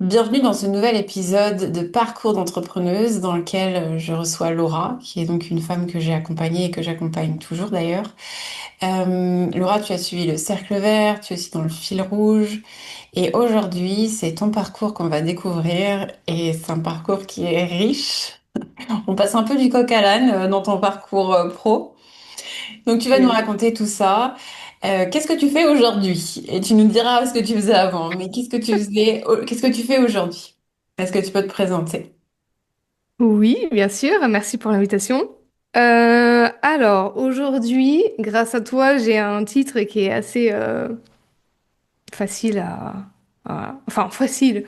Bienvenue dans ce nouvel épisode de Parcours d'entrepreneuse dans lequel je reçois Laura, qui est donc une femme que j'ai accompagnée et que j'accompagne toujours d'ailleurs. Laura, tu as suivi le Cercle Vert, tu es aussi dans le fil rouge et aujourd'hui c'est ton parcours qu'on va découvrir et c'est un parcours qui est riche. On passe un peu du coq à l'âne dans ton parcours pro. Donc tu vas nous Oui. raconter tout ça. Qu'est-ce que tu fais aujourd'hui? Et tu nous diras ce que tu faisais avant. Mais qu'est-ce que tu fais aujourd'hui? Est-ce que tu peux te présenter? Oui, bien sûr. Merci pour l'invitation. Alors, aujourd'hui, grâce à toi, j'ai un titre qui est assez facile Enfin, facile.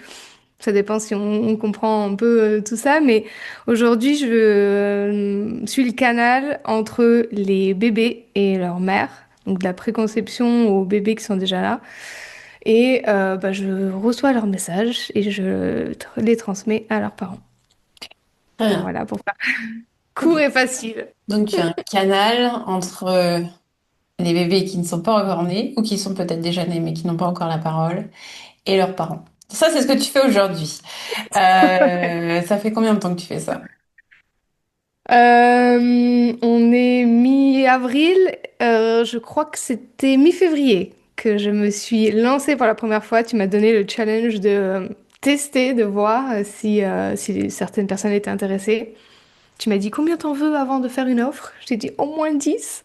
Ça dépend si on comprend un peu tout ça. Mais aujourd'hui, je suis le canal entre les bébés et leur mère. Donc, de la préconception aux bébés qui sont déjà là. Et je reçois leurs messages et les transmets à leurs parents. Très bien. Voilà, pour faire Ok. court et facile. Donc tu as un canal entre les bébés qui ne sont pas encore nés ou qui sont peut-être déjà nés mais qui n'ont pas encore la parole et leurs parents. Ça, c'est ce que tu fais aujourd'hui. Ça fait combien de temps que tu fais ça? On est mi-avril, je crois que c'était mi-février que je me suis lancée pour la première fois. Tu m'as donné le challenge de tester, de voir si certaines personnes étaient intéressées. Tu m'as dit combien t'en veux avant de faire une offre? Je t'ai dit au moins 10.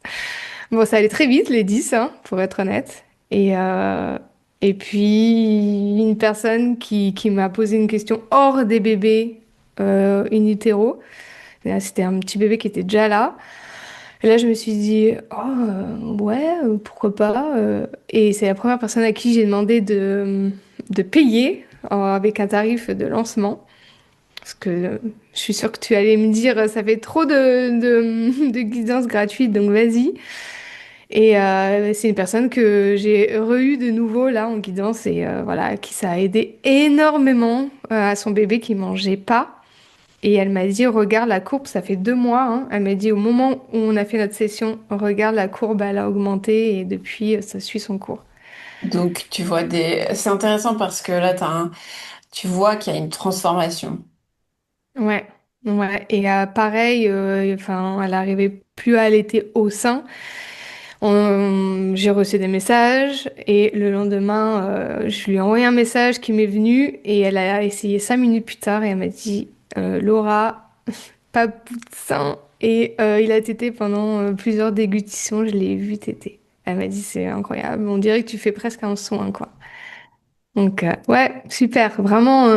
Bon, ça allait très vite, les 10, hein, pour être honnête. Et puis, une personne qui m'a posé une question hors des bébés in utero. Et là, c'était un petit bébé qui était déjà là. Et là, je me suis dit, oh, ouais, pourquoi pas. Et c'est la première personne à qui j'ai demandé de payer avec un tarif de lancement. Parce que je suis sûre que tu allais me dire, ça fait trop de guidance gratuite, donc vas-y. Et c'est une personne que j'ai re-eu de nouveau là en guidance et voilà, qui ça a aidé énormément à son bébé qui mangeait pas. Et elle m'a dit, regarde la courbe, ça fait 2 mois, hein. Elle m'a dit, au moment où on a fait notre session, regarde la courbe, elle a augmenté et depuis, ça suit son cours. Donc tu vois des... C'est intéressant parce que là, tu vois qu'il y a une transformation. Ouais, ouais. Et pareil, enfin, elle arrivait plus à allaiter au sein. J'ai reçu des messages et le lendemain, je lui ai envoyé un message qui m'est venu et elle a essayé 5 minutes plus tard et elle m'a dit, Laura, pas bout de sein. Et il a tété pendant plusieurs déglutitions, je l'ai vu téter. Elle m'a dit, c'est incroyable, on dirait que tu fais presque un soin, quoi. Donc, ouais, super, vraiment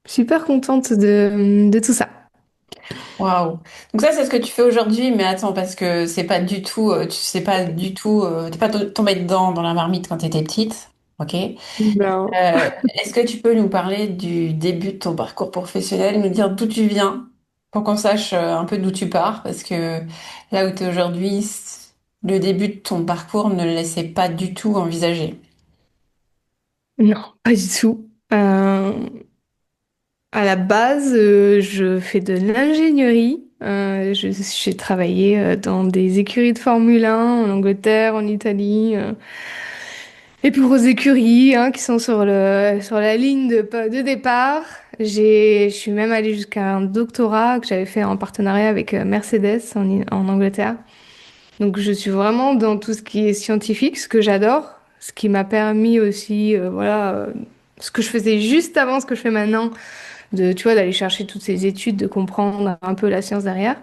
super contente de tout ça. Waouh. Donc ça, c'est ce que tu fais aujourd'hui, mais attends, parce que c'est pas du tout, tu sais pas du tout, t'es pas tombée dedans dans la marmite quand t'étais petite, ok? Non. Est-ce que tu peux nous parler du début de ton parcours professionnel, nous dire d'où tu viens, pour qu'on sache un peu d'où tu pars, parce que là où tu es aujourd'hui, le début de ton parcours ne le laissait pas du tout envisager. Non, pas du tout. À la base, je fais de l'ingénierie. J'ai travaillé dans des écuries de Formule 1 en Angleterre, en Italie. Les plus grosses écuries hein, qui sont sur la ligne de départ. Je suis même allée jusqu'à un doctorat que j'avais fait en partenariat avec Mercedes en Angleterre. Donc je suis vraiment dans tout ce qui est scientifique, ce que j'adore, ce qui m'a permis aussi, voilà, ce que je faisais juste avant ce que je fais maintenant, tu vois, d'aller chercher toutes ces études, de comprendre un peu la science derrière.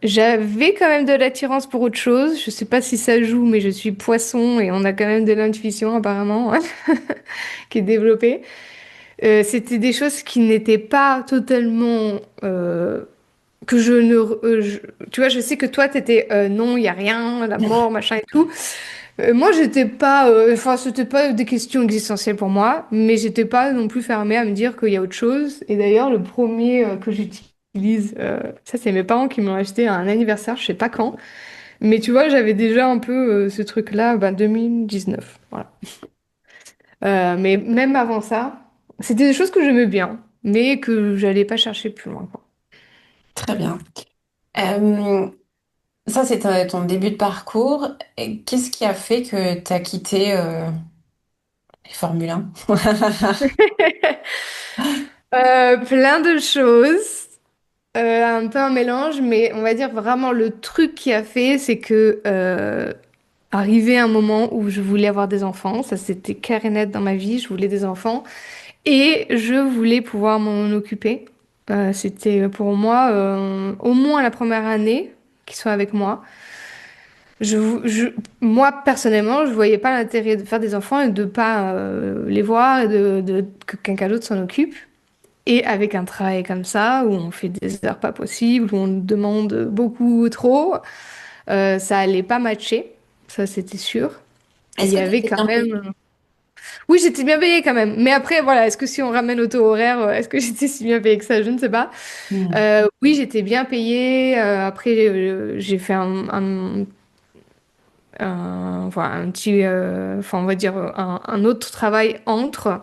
J'avais quand même de l'attirance pour autre chose. Je sais pas si ça joue, mais je suis poisson et on a quand même de l'intuition apparemment qui est développée. C'était des choses qui n'étaient pas totalement que je ne, tu vois, je sais que toi t'étais non, il y a rien, la mort, machin et tout. Moi, j'étais pas, enfin, c'était pas des questions existentielles pour moi, mais j'étais pas non plus fermée à me dire qu'il y a autre chose. Et d'ailleurs, le premier que j'utilise, ça, c'est mes parents qui m'ont acheté à un anniversaire, je sais pas quand, mais tu vois, j'avais déjà un peu ce truc-là, 2019, voilà. Mais même avant ça, c'était des choses que j'aimais bien, mais que j'allais pas chercher plus loin, quoi. Très bien. Euh, Ça, c'est ton début de parcours. Et qu'est-ce qui a fait que tu as quitté Formule 1. Plein de choses. Un peu un mélange, mais on va dire vraiment le truc qui a fait, c'est que arrivé un moment où je voulais avoir des enfants, ça c'était clair et net dans ma vie, je voulais des enfants et je voulais pouvoir m'en occuper. C'était pour moi au moins la première année qu'ils soient avec moi. Moi personnellement, je voyais pas l'intérêt de faire des enfants et de pas les voir et que quelqu'un d'autre s'en occupe. Et avec un travail comme ça, où on fait des heures pas possibles, où on demande beaucoup trop, ça allait pas matcher, ça c'était sûr. Et il Est-ce y que tu avait étais quand bien payée? même... Oui, j'étais bien payée quand même. Mais après, voilà, est-ce que si on ramène au taux horaire, est-ce que j'étais si bien payée que ça? Je ne sais pas. Hmm. Oui, j'étais bien payée. Après, j'ai fait voilà, un petit... enfin, on va dire un autre travail entre,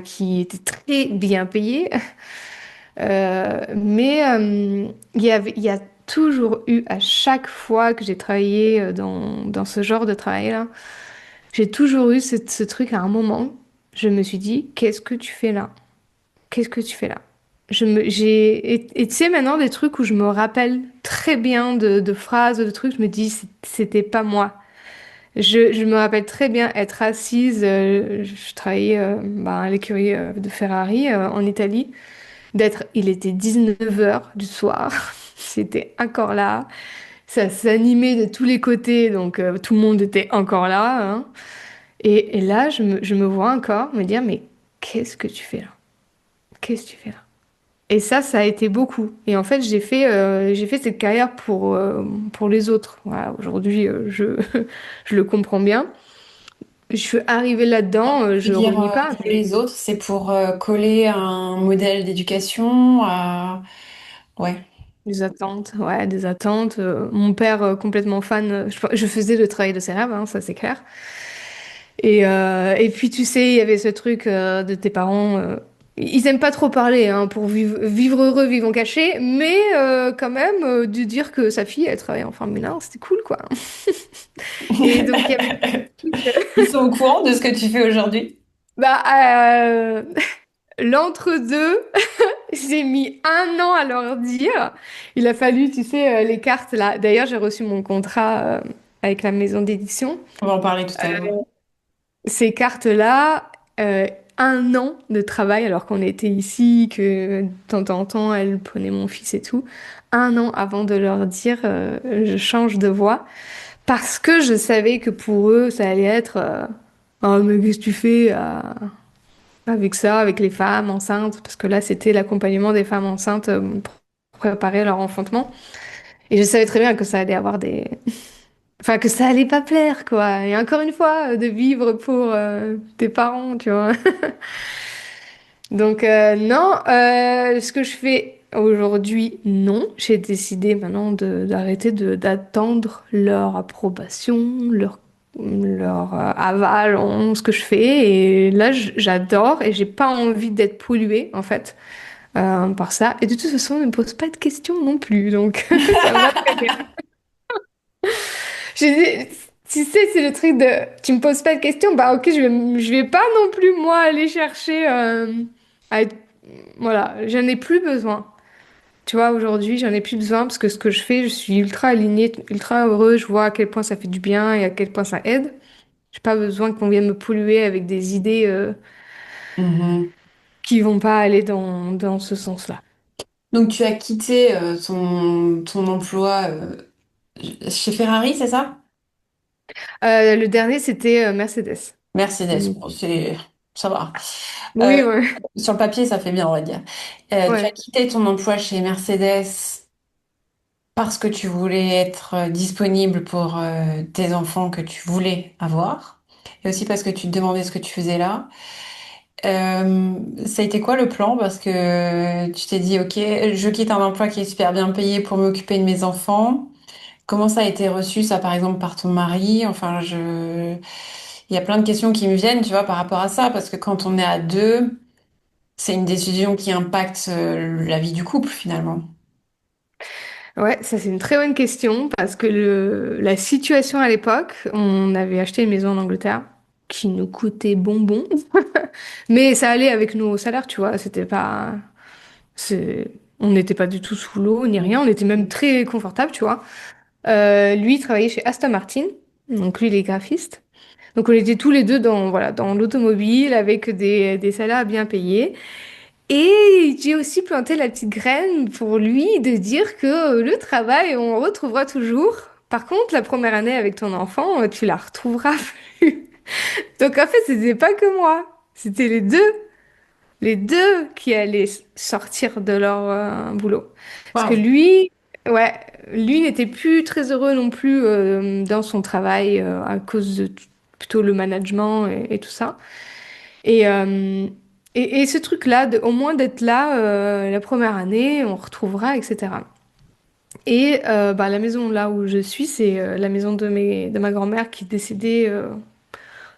qui était très bien payé. Mais il y a toujours eu, à chaque fois que j'ai travaillé dans ce genre de travail-là, j'ai toujours eu ce truc à un moment. Je me suis dit, qu'est-ce que tu fais là? Qu'est-ce que tu fais là? Et tu sais, maintenant, des trucs où je me rappelle très bien de phrases, de trucs, je me dis, c'était pas moi. Je me rappelle très bien être assise, je travaillais bah, à l'écurie de Ferrari en Italie il était 19 heures du soir, c'était encore là, ça s'animait de tous les côtés, donc tout le monde était encore là, hein. Et là, je me vois encore me dire, mais qu'est-ce que tu fais là? Qu'est-ce que tu fais là? Et ça a été beaucoup. Et en fait, j'ai fait cette carrière pour les autres. Voilà, aujourd'hui, je le comprends bien. Je suis arrivée là-dedans, Tu veux je dire renie pas. pour les autres, c'est pour coller à un modèle d'éducation, à... Ouais. Des attentes, ouais, des attentes. Mon père, complètement fan, je faisais le travail de ses rêves, hein, ça c'est clair. Et puis tu sais, il y avait ce truc de tes parents, ils aiment pas trop parler hein, pour vivre heureux, vivons cachés, mais quand même, de dire que sa fille, elle travaillait en Formule 1, c'était cool quoi. Et donc il y avait ce truc, Ils sont au courant de ce que tu fais aujourd'hui? bah, l'entre-deux, j'ai mis un an à leur dire. Il a fallu, tu sais, les cartes là. D'ailleurs, j'ai reçu mon contrat avec la maison d'édition. On va en parler tout à l'heure. Ces cartes-là, euh, un an de travail alors qu'on était ici, que de temps en temps, elle prenait mon fils et tout. Un an avant de leur dire je change de voie. Parce que je savais que pour eux, ça allait être oh, mais qu'est-ce que tu fais avec ça, avec les femmes enceintes? Parce que là, c'était l'accompagnement des femmes enceintes pour préparer leur enfantement. Et je savais très bien que ça allait avoir des... Enfin, que ça allait pas plaire, quoi. Et encore une fois, de vivre pour tes parents, tu vois. Donc, non, ce que je fais aujourd'hui, non. J'ai décidé maintenant d'arrêter d'attendre leur approbation, leur aval en ce que je fais. Et là, j'adore et j'ai pas envie d'être polluée, en fait, par ça. Et de toute façon, ne me pose pas de questions non plus. Donc, ça me va très bien. J'ai- Tu sais, c'est le truc de tu me poses pas de questions, bah ok, je vais pas non plus moi aller chercher à être. Voilà, j'en ai plus besoin. Tu vois, aujourd'hui, j'en ai plus besoin parce que ce que je fais, je suis ultra alignée, ultra heureuse, je vois à quel point ça fait du bien et à quel point ça aide. J'ai pas besoin qu'on vienne me polluer avec des idées Mhm. qui vont pas aller dans ce sens-là. Donc tu as quitté ton emploi chez Ferrari, c'est ça? Le dernier, c'était Mercedes. Mercedes, Mm. bon, ça va. Euh, Oui, ouais. sur le papier, ça fait bien, on va dire. Tu as Ouais. quitté ton emploi chez Mercedes parce que tu voulais être disponible pour tes enfants que tu voulais avoir, et aussi parce que tu te demandais ce que tu faisais là. Ça a été quoi le plan? Parce que tu t'es dit, ok, je quitte un emploi qui est super bien payé pour m'occuper de mes enfants. Comment ça a été reçu, ça, par exemple, par ton mari? Enfin, il y a plein de questions qui me viennent, tu vois, par rapport à ça, parce que quand on est à deux, c'est une décision qui impacte la vie du couple, finalement. Ouais, ça c'est une très bonne question parce que la situation à l'époque, on avait acheté une maison en Angleterre. qui nous coûtait bonbon. Mais ça allait avec nos salaires, tu vois. C'était pas, on n'était pas du tout sous l'eau ni rien. On était même très confortable, tu vois. Lui, il travaillait chez Aston Martin. Donc lui, il est graphiste. Donc on était tous les deux dans, voilà, dans l'automobile avec des salaires bien payés. Et j'ai aussi planté la petite graine pour lui de dire que le travail, on retrouvera toujours. Par contre, la première année avec ton enfant, tu la retrouveras plus. Donc en fait, c'était pas que moi, c'était les deux qui allaient sortir de leur boulot. Parce que Waouh. lui, ouais, lui n'était plus très heureux non plus dans son travail à cause de plutôt le management et tout ça. Et, euh, et ce truc-là, au moins d'être là la première année, on retrouvera, etc. Et bah, la maison là où je suis, c'est la maison de ma grand-mère qui est décédée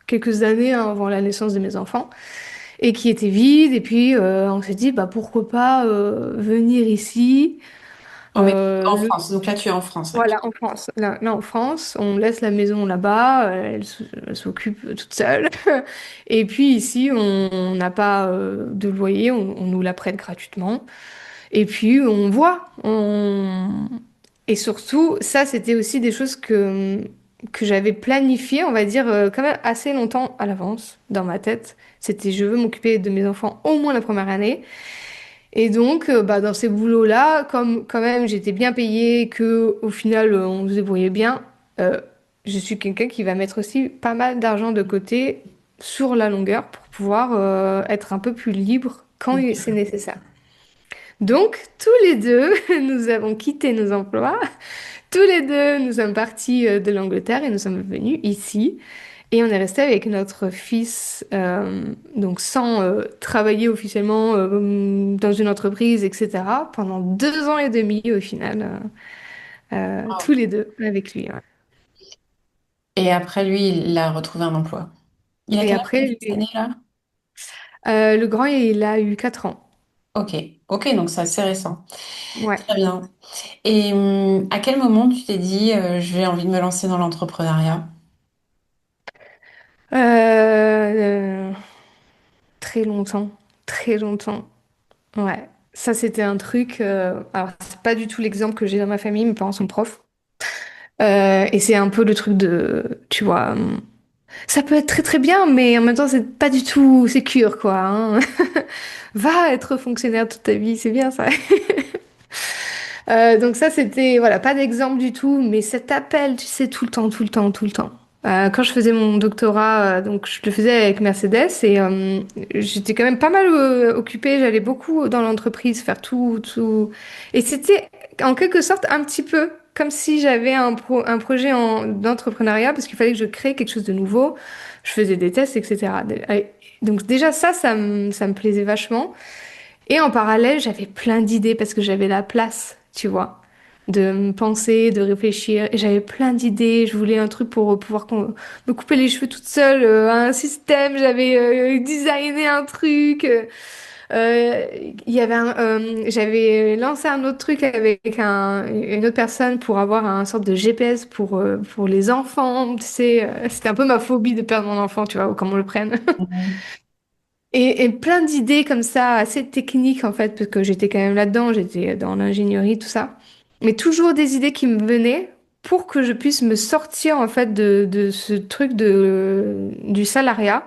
quelques années avant la naissance de mes enfants et qui était vide. Et puis on s'est dit, bah, pourquoi pas venir ici. Oh, mais en Le France. Donc là, tu es en France Voilà, actuellement. en France. Là, en France, on laisse la maison là-bas, elle s'occupe toute seule. Et puis ici, on n'a pas de loyer, on nous la prête gratuitement. Et puis on voit. Et surtout, ça, c'était aussi des choses que j'avais planifiées, on va dire, quand même assez longtemps à l'avance dans ma tête. C'était, je veux m'occuper de mes enfants au moins la première année. Et donc, bah, dans ces boulots-là, comme quand même j'étais bien payée, que au final on se débrouillait bien, euh, je suis quelqu'un qui va mettre aussi pas mal d'argent de côté sur la longueur pour pouvoir être un peu plus libre quand c'est nécessaire. Donc, tous les deux, nous avons quitté nos emplois. Tous les deux, nous sommes partis de l'Angleterre et nous sommes venus ici. Et on est resté avec notre fils, donc sans travailler officiellement dans une entreprise, etc., pendant 2 ans et demi au final, tous les deux avec lui. Ouais. Et après, lui, il a retrouvé un emploi. Il a Et quel âge après, cette année là? le grand, il a eu 4 ans. Ok, ok, donc c'est assez récent. Ouais. Très bien. Et à quel moment tu t'es dit, j'ai envie de me lancer dans l'entrepreneuriat? Euh, très longtemps, très longtemps. Ouais. Ça, c'était un truc. Alors, c'est pas du tout l'exemple que j'ai dans ma famille. Mes parents sont profs. Et c'est un peu le truc de, tu vois, ça peut être très très bien, mais en même temps, c'est pas du tout sécure, quoi. Hein. Va être fonctionnaire toute ta vie, c'est bien ça. Donc ça, c'était, voilà, pas d'exemple du tout, mais cet appel, tu sais, tout le temps, tout le temps, tout le temps. Quand je faisais mon doctorat, donc je le faisais avec Mercedes et j'étais quand même pas mal occupée. J'allais beaucoup dans l'entreprise faire tout, tout. Et c'était en quelque sorte un petit peu comme si j'avais un projet d'entrepreneuriat parce qu'il fallait que je crée quelque chose de nouveau. Je faisais des tests, etc. Donc déjà ça me plaisait vachement. Et en parallèle, j'avais plein d'idées parce que j'avais la place, tu vois, de me penser, de réfléchir. Et j'avais plein d'idées. Je voulais un truc pour pouvoir me couper les cheveux toute seule, un système. J'avais designé un truc. Euh, il y avait j'avais lancé un autre truc avec une autre personne pour avoir un sorte de GPS pour les enfants. Tu sais, c'était un peu ma phobie de perdre mon enfant, tu vois, ou comment on le prenne. Mhm. Et plein d'idées comme ça, assez techniques en fait, parce que j'étais quand même là-dedans, j'étais dans l'ingénierie, tout ça. Mais toujours des idées qui me venaient pour que je puisse me sortir en fait de ce truc du salariat,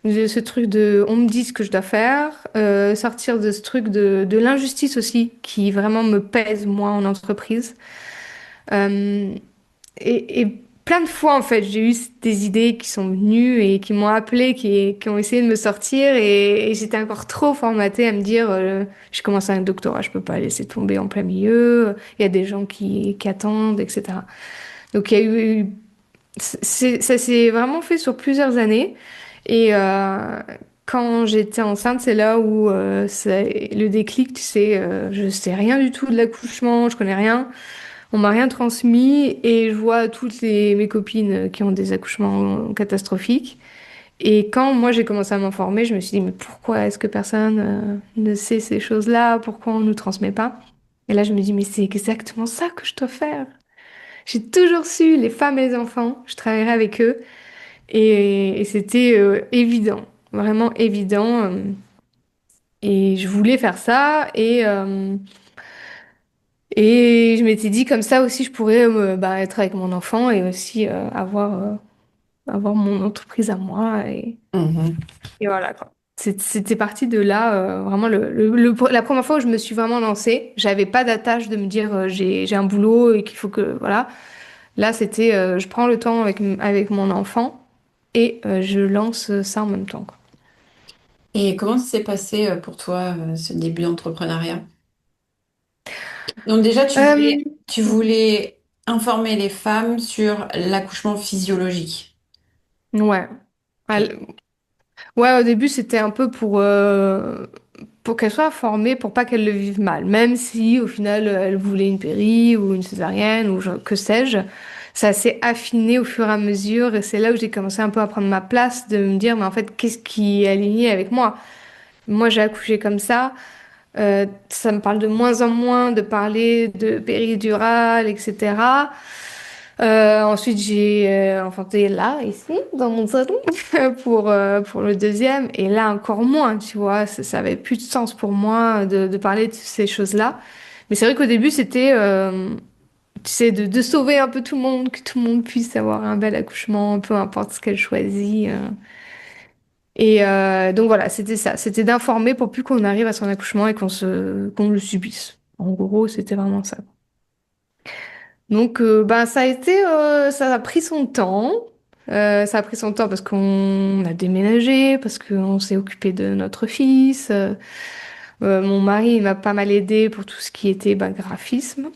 de ce truc de on me dit ce que je dois faire, sortir de ce truc de l'injustice aussi, qui vraiment me pèse moi en entreprise. Euh, et plein de fois, en fait, j'ai eu des idées qui sont venues et qui m'ont appelé, qui ont essayé de me sortir. Et j'étais encore trop formatée à me dire, j'ai commencé un doctorat, je peux pas laisser tomber en plein milieu. Il y a des gens qui attendent, etc. Donc, il y a eu, ça s'est vraiment fait sur plusieurs années. Et quand j'étais enceinte, c'est là où c'est le déclic, tu sais, je sais rien du tout de l'accouchement, je connais rien. On m'a rien transmis et je vois toutes mes copines qui ont des accouchements catastrophiques. Et quand moi j'ai commencé à m'informer, je me suis dit, mais pourquoi est-ce que personne ne sait ces choses-là? Pourquoi on ne nous transmet pas? Et là, je me dis, mais c'est exactement ça que je dois faire. J'ai toujours su les femmes et les enfants, je travaillerai avec eux. Et c'était évident, vraiment évident. Et je voulais faire ça. Et je m'étais dit comme ça aussi, je pourrais bah, être avec mon enfant et aussi avoir mon entreprise à moi. Mhm. Et voilà, quoi. C'était parti de là, vraiment la première fois où je me suis vraiment lancée, j'avais pas d'attache de me dire j'ai un boulot et qu'il faut que voilà. Là, c'était je prends le temps avec mon enfant et je lance ça en même temps, quoi. Et comment ça s'est passé pour toi, ce début d'entrepreneuriat? Donc déjà, Euh, tu voulais informer les femmes sur l'accouchement physiologique. ouais. Ok. Al- Ouais, au début, c'était un peu pour qu'elle soit informée, pour pas qu'elle le vive mal. Même si, au final, elle voulait une péri ou une césarienne ou que sais-je, ça s'est affiné au fur et à mesure. Et c'est là où j'ai commencé un peu à prendre ma place, de me dire, mais en fait, qu'est-ce qui est aligné avec moi? Moi, j'ai accouché comme ça. Ça me parle de moins en moins de parler de péridurale, etc. Ensuite, j'ai enfanté là, ici, dans mon salon, pour le deuxième. Et là, encore moins, tu vois. Ça avait plus de sens pour moi de parler de ces choses-là. Mais c'est vrai qu'au début, c'était, tu sais, de sauver un peu tout le monde, que tout le monde puisse avoir un bel accouchement, peu importe ce qu'elle choisit. Et donc voilà, c'était ça. C'était d'informer pour plus qu'on arrive à son accouchement et qu'on le subisse. En gros, c'était vraiment ça. Donc, ben, ça a pris son temps. Ça a pris son temps parce qu'on a déménagé, parce qu'on s'est occupé de notre fils. Mon mari, il m'a pas mal aidé pour tout ce qui était ben, graphisme.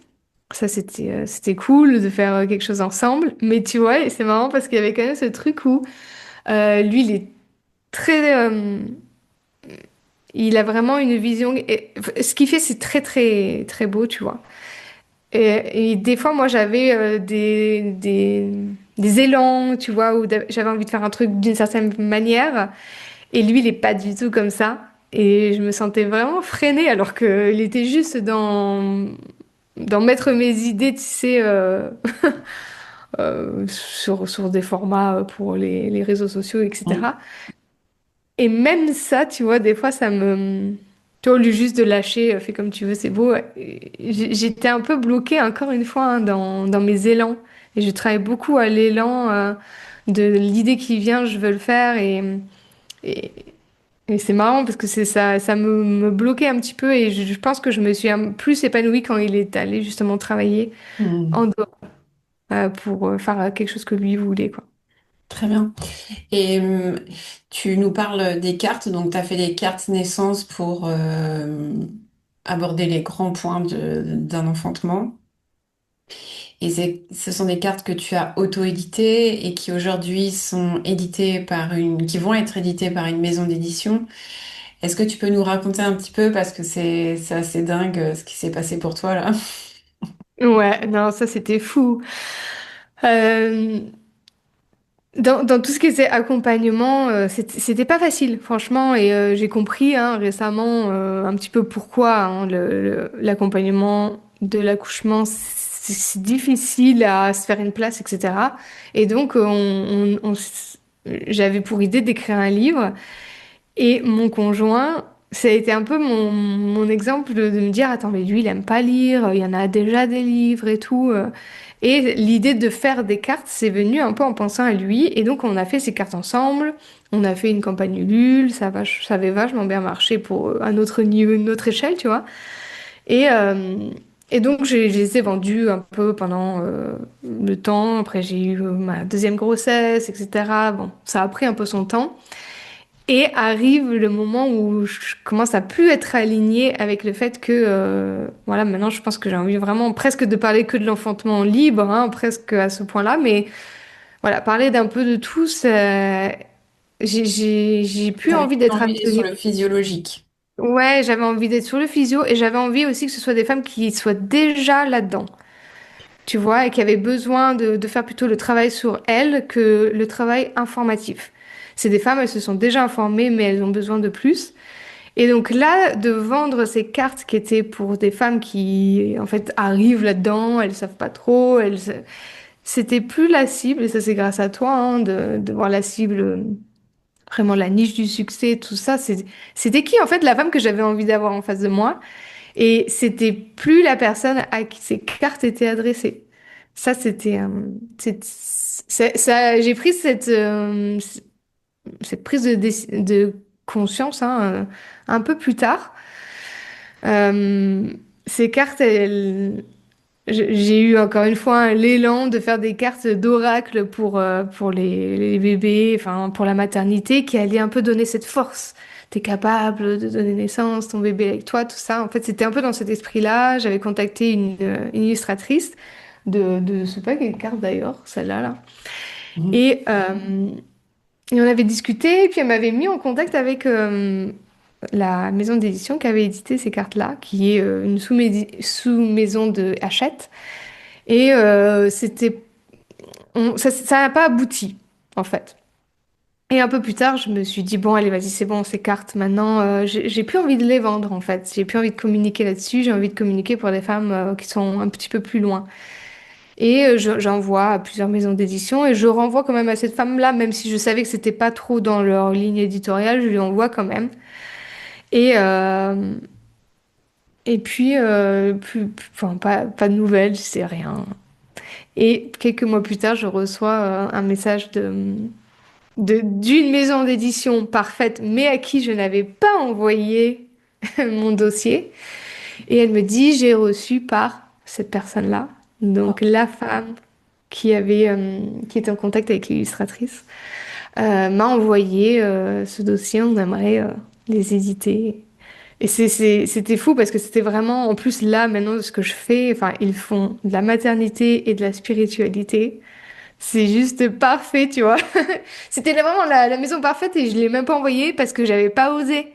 Ça, c'était cool de faire quelque chose ensemble. Mais tu vois, et c'est marrant parce qu'il y avait quand même ce truc où lui, il est très, il a vraiment une vision. Et, ce qu'il fait, c'est très, très, très beau, tu vois. Et des fois, moi, j'avais des élans, tu vois, où j'avais envie de faire un truc d'une certaine manière. Et lui, il est pas du tout comme ça. Et je me sentais vraiment freinée, alors qu'il était juste dans mettre mes idées, tu sais, sur des formats pour les réseaux sociaux, Mm. etc. Et même ça, tu vois, des fois, ça me... Tu vois, au lieu juste de lâcher, fais comme tu veux, c'est beau. J'étais un peu bloquée, encore une fois, hein, dans mes élans. Et je travaille beaucoup à l'élan de l'idée qui vient, je veux le faire. Et, et c'est marrant parce que c'est ça, ça me bloquait un petit peu. Et je pense que je me suis plus épanouie quand il est allé justement travailler en Mm. dehors pour faire quelque chose que lui voulait, quoi. Très bien. Et tu nous parles des cartes, donc tu as fait des cartes naissance pour aborder les grands points d'un enfantement. Et ce sont des cartes que tu as auto-éditées et qui aujourd'hui sont éditées qui vont être éditées par une maison d'édition. Est-ce que tu peux nous raconter un petit peu parce que c'est assez dingue ce qui s'est passé pour toi là? Ouais, non, ça c'était fou. Euh, dans tout ce qui était accompagnement, c'était pas facile, franchement, et j'ai compris hein, récemment un petit peu pourquoi hein, l'accompagnement de l'accouchement, c'est difficile à se faire une place, etc. Et donc, j'avais pour idée d'écrire un livre, et mon conjoint, ça a été un peu mon exemple de me dire, attends, mais lui, il aime pas lire, il y en a déjà des livres et tout. Et l'idée de faire des cartes, c'est venu un peu en pensant à lui. Et donc, on a fait ces cartes ensemble. On a fait une campagne Ulule. Ça avait vachement bien marché pour un autre niveau, une autre échelle, tu vois. Et, euh, et donc, je les ai vendus un peu pendant le temps. Après, j'ai eu ma deuxième grossesse, etc. Bon, ça a pris un peu son temps. Et arrive le moment où je commence à plus être alignée avec le fait que, voilà, maintenant je pense que j'ai envie vraiment presque de parler que de l'enfantement libre, hein, presque à ce point-là, mais voilà, parler d'un peu de tout, j'ai plus T'avais envie plus d'être envie d'être sur attenue. le physiologique. Ouais, j'avais envie d'être sur le physio et j'avais envie aussi que ce soit des femmes qui soient déjà là-dedans, tu vois, et qui avaient besoin de faire plutôt le travail sur elles que le travail informatif. C'est des femmes, elles se sont déjà informées, mais elles ont besoin de plus. Et donc là, de vendre ces cartes qui étaient pour des femmes qui, en fait, arrivent là-dedans, elles savent pas trop, c'était plus la cible, et ça c'est grâce à toi, hein, de voir la cible, vraiment la niche du succès, tout ça. C'était qui en fait la femme que j'avais envie d'avoir en face de moi? Et c'était plus la personne à qui ces cartes étaient adressées. Ça, c'était, j'ai pris cette prise de conscience, hein, un peu plus tard. Euh, Ces cartes, j'ai eu encore une fois l'élan de faire des cartes d'oracle pour les bébés, enfin pour la maternité, qui allait un peu donner cette force. T'es capable de donner naissance, ton bébé avec toi, tout ça. En fait, c'était un peu dans cet esprit-là. J'avais contacté une illustratrice je sais pas quelle carte d'ailleurs, celle-là, là. Mhm. Et, et on avait discuté, et puis elle m'avait mis en contact avec la maison d'édition qui avait édité ces cartes-là, qui est une sous-maison de Hachette. Et ça n'a pas abouti, en fait. Et un peu plus tard, je me suis dit, bon, allez, vas-y, c'est bon, ces cartes, maintenant, j'ai plus envie de les vendre, en fait. J'ai plus envie de communiquer là-dessus, j'ai envie de communiquer pour des femmes qui sont un petit peu plus loin. Et j'envoie à plusieurs maisons d'édition et je renvoie quand même à cette femme-là, même si je savais que c'était pas trop dans leur ligne éditoriale, je lui envoie quand même. Et, euh, et puis, enfin, pas de nouvelles, je sais rien. Et quelques mois plus tard, je reçois un message d'une maison d'édition parfaite, mais à qui je n'avais pas envoyé mon dossier. Et elle me dit, j'ai reçu par cette personne-là, donc la femme qui était en contact avec l'illustratrice, m'a envoyé ce dossier, on aimerait les éditer. Et c'était fou parce que c'était vraiment, en plus là, maintenant, ce que je fais, enfin, ils font de la maternité et de la spiritualité. C'est juste parfait, tu vois. C'était vraiment la maison parfaite et je l'ai même pas envoyé parce que j'avais pas osé.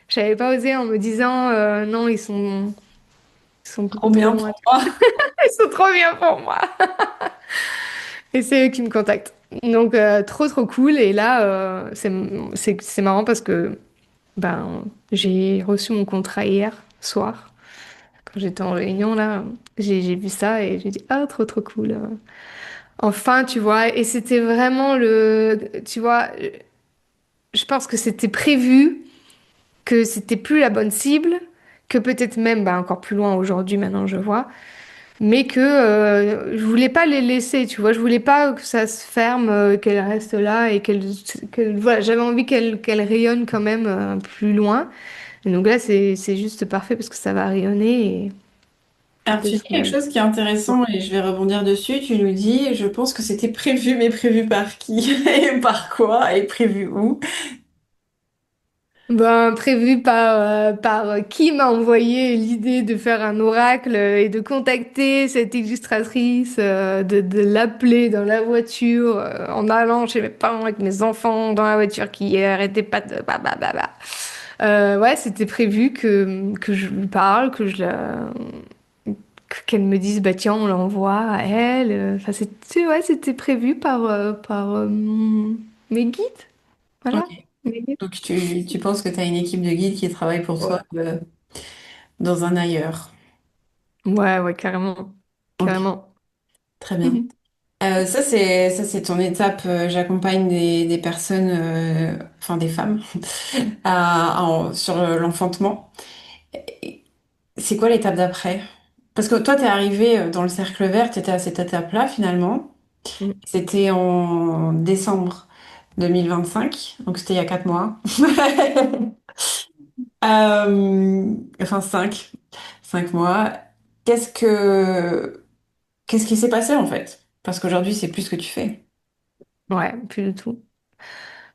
J'avais pas osé en me disant, non, ils sont Trop beaucoup trop bien pour loin. moi. Ils sont trop bien pour moi. Et c'est eux qui me contactent. Donc, trop cool. Et là, c'est marrant parce que ben, j'ai reçu mon contrat hier soir. Quand j'étais en réunion, là, j'ai vu ça et j'ai dit, ah, trop cool. Enfin, tu vois. Et c'était vraiment tu vois, je pense que c'était prévu, que c'était plus la bonne cible, que peut-être même ben, encore plus loin aujourd'hui, maintenant, je vois. Mais que je voulais pas les laisser, tu vois, je voulais pas que ça se ferme, qu'elle reste là et voilà, j'avais envie qu'elle rayonne quand même plus loin. Et donc là, c'est juste parfait parce que ça va rayonner et Alors, tu dis peut-être quelque même. chose qui est intéressant et je vais rebondir dessus. Tu nous dis, je pense que c'était prévu, mais prévu par qui et par quoi et prévu où? Ben, prévu par qui m'a envoyé l'idée de faire un oracle et de contacter cette illustratrice, de l'appeler dans la voiture, en allant chez mes parents avec mes enfants dans la voiture qui arrêtait pas de bah. Ouais, c'était prévu que je lui parle, qu'elle me dise, bah tiens, on l'envoie à elle. Enfin, ouais, c'était prévu par mes guides, voilà. Ok. Mes guides. Donc, tu penses que tu as une équipe de guides qui travaille pour toi dans un ailleurs. Ouais, carrément. Ok, Carrément. très bien. Ça c'est ton étape. J'accompagne des personnes, enfin des femmes, sur l'enfantement. Et c'est quoi l'étape d'après? Parce que toi, t'es arrivé dans le cercle vert, t'étais à cette étape-là finalement. Mhm. C'était en décembre 2025, donc c'était il y a 4 mois. Enfin 5 mois. Qu'est-ce que qu'est-ce qui s'est passé en fait? Parce qu'aujourd'hui, c'est plus ce que tu fais. Ouais, plus du tout.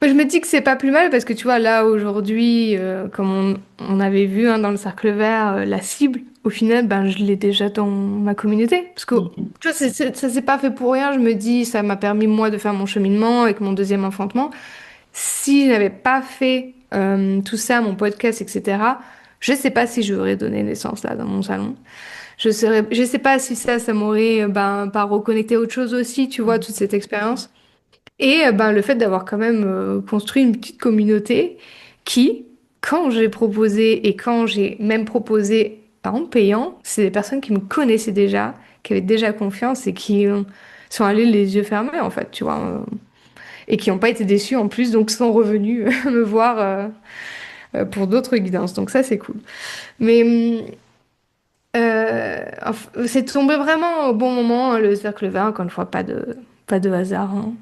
Moi, je me dis que c'est pas plus mal parce que tu vois, là, aujourd'hui, comme on avait vu hein, dans le cercle vert, la cible, au final, ben, je l'ai déjà dans ma communauté. Parce que, Mhm. tu vois, ça s'est pas fait pour rien. Je me dis, ça m'a permis, moi, de faire mon cheminement avec mon deuxième enfantement. Si je n'avais pas fait tout ça, mon podcast, etc., je sais pas si j'aurais donné naissance là dans mon salon. Je sais pas si ça m'aurait ben, pas reconnecté à autre chose aussi, tu vois, toute cette expérience. Et ben, le fait d'avoir quand même construit une petite communauté qui, quand j'ai proposé et quand j'ai même proposé en payant, c'est des personnes qui me connaissaient déjà, qui avaient déjà confiance et qui ont sont allés les yeux fermés, en fait, tu vois, et qui n'ont pas été déçus en plus, donc sont revenus me voir pour d'autres guidances. Donc ça, c'est cool. Mais c'est tombé vraiment au bon moment, hein, le cercle vert, encore une fois, pas de hasard, hein.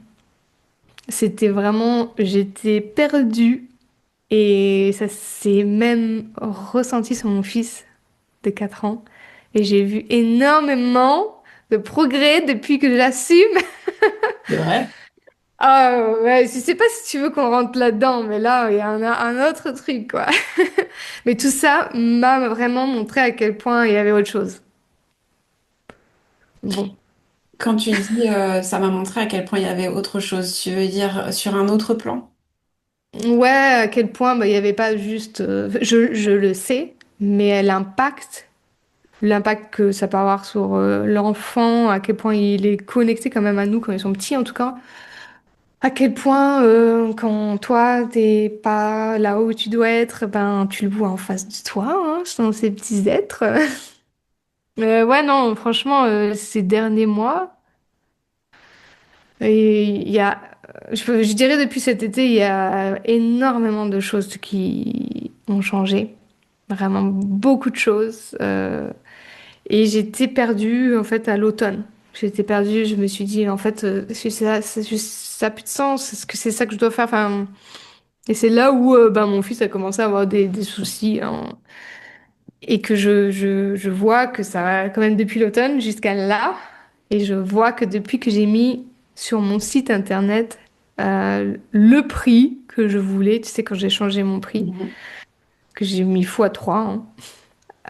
C'était vraiment, j'étais perdue et ça s'est même ressenti sur mon fils de 4 ans. Et j'ai vu énormément de progrès depuis que je l'assume. C'est vrai. Ah ouais, je sais pas si tu veux qu'on rentre là-dedans, mais là, il y a un autre truc, quoi. Mais tout ça m'a vraiment montré à quel point il y avait autre chose. Bon. Quand tu dis ça m'a montré à quel point il y avait autre chose, tu veux dire sur un autre plan? Ouais, à quel point bah, il n'y avait pas juste... je le sais, mais l'impact que ça peut avoir sur l'enfant, à quel point il est connecté quand même à nous quand ils sont petits en tout cas, à quel point quand toi t'es pas là où tu dois être, ben tu le vois en face de toi, hein, sont ces petits êtres. Ouais, non, franchement, ces derniers mois, et il y a, je dirais depuis cet été, il y a énormément de choses qui ont changé. Vraiment beaucoup de choses. Et j'étais perdue, en fait, à l'automne. J'étais perdue, je me suis dit, en fait, ça a plus de sens. Est-ce que c'est ça que je dois faire? Enfin, et c'est là où ben, mon fils a commencé à avoir des soucis, hein. Et que je vois que ça va quand même depuis l'automne jusqu'à là. Et je vois que depuis que j'ai mis sur mon site internet le prix que je voulais, tu sais, quand j'ai changé mon prix, Mhm. que j'ai mis x3,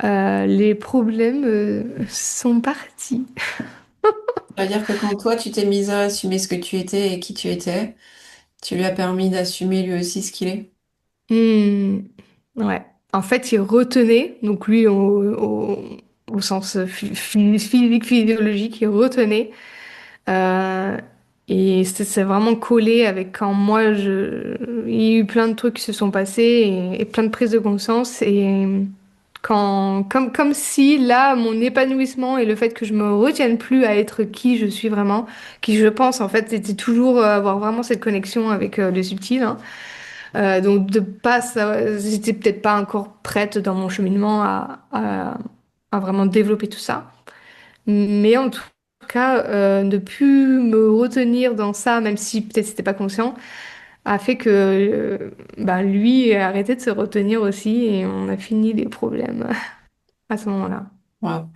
hein, les problèmes sont partis. C'est-à-dire que quand toi, tu t'es mise à assumer ce que tu étais et qui tu étais, tu lui as permis d'assumer lui aussi ce qu'il est. Hmm, ouais. En fait, il retenait, donc lui au sens physique, physiologique, il retenait. Euh, et c'est vraiment collé avec quand moi, il y a eu plein de trucs qui se sont passés et plein de prises de conscience. Et comme si là, mon épanouissement et le fait que je me retienne plus à être qui je suis vraiment, qui je pense en fait, c'était toujours avoir vraiment cette connexion avec le subtil, hein. Donc de pas, j'étais peut-être pas encore prête dans mon cheminement à vraiment développer tout ça. Mais en tout cas, ne plus me retenir dans ça, même si peut-être c'était pas conscient, a fait que bah, lui a arrêté de se retenir aussi et on a fini les problèmes à ce moment-là. Waouh.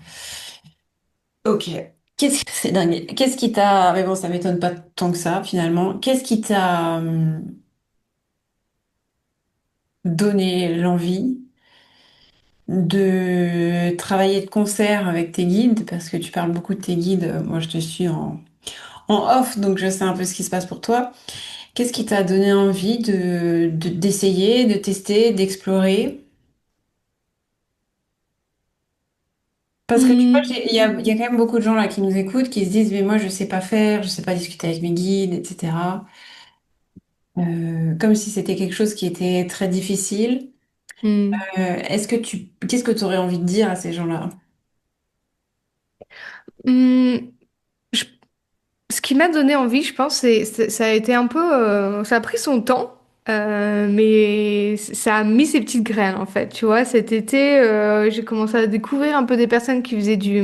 Ok. C'est dingue. Qu'est-ce qui t'a... Mais bon, ça m'étonne pas tant que ça, finalement. Qu'est-ce qui t'a donné l'envie de travailler de concert avec tes guides? Parce que tu parles beaucoup de tes guides. Moi, je te suis en off, donc je sais un peu ce qui se passe pour toi. Qu'est-ce qui t'a donné envie d'essayer, de tester, d'explorer? Parce que tu vois, Hmm, il y a quand même beaucoup de gens là qui nous écoutent, qui se disent, mais moi, je sais pas faire, je sais pas discuter avec mes guides, etc. Comme si c'était quelque chose qui était très difficile. hmm. Qu'est-ce que tu aurais envie de dire à ces gens-là? Hmm, je- Ce qui m'a donné envie, je pense, ça a été un peu, ça a pris son temps, mais ça a mis ses petites graines en fait. Tu vois, cet été, j'ai commencé à découvrir un peu des personnes qui faisaient du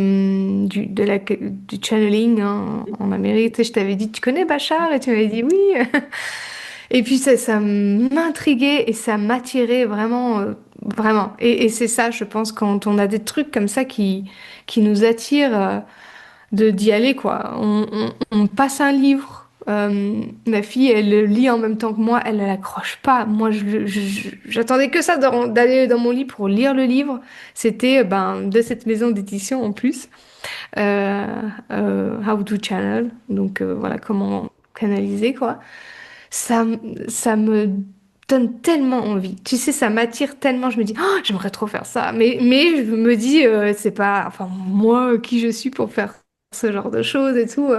channeling, hein, en Amérique. Tu sais, je t'avais dit, tu connais Bachar? Et tu m'avais dit oui. Et puis ça m'intriguait et ça m'attirait vraiment, vraiment. Et c'est ça, je pense, quand on a des trucs comme ça qui nous attirent. D'y aller, quoi. On passe un livre. Ma fille, elle le lit en même temps que moi, elle ne l'accroche pas. Moi, j'attendais que ça d'aller dans mon lit pour lire le livre. C'était ben, de cette maison d'édition en plus. Euh, How to Channel. Donc voilà, comment canaliser, quoi. Ça, ça me donne tellement envie. Tu sais, ça m'attire tellement. Je me dis, oh, j'aimerais trop faire ça. Mais je me dis, c'est pas, enfin, moi, qui je suis pour faire ce genre de choses et tout.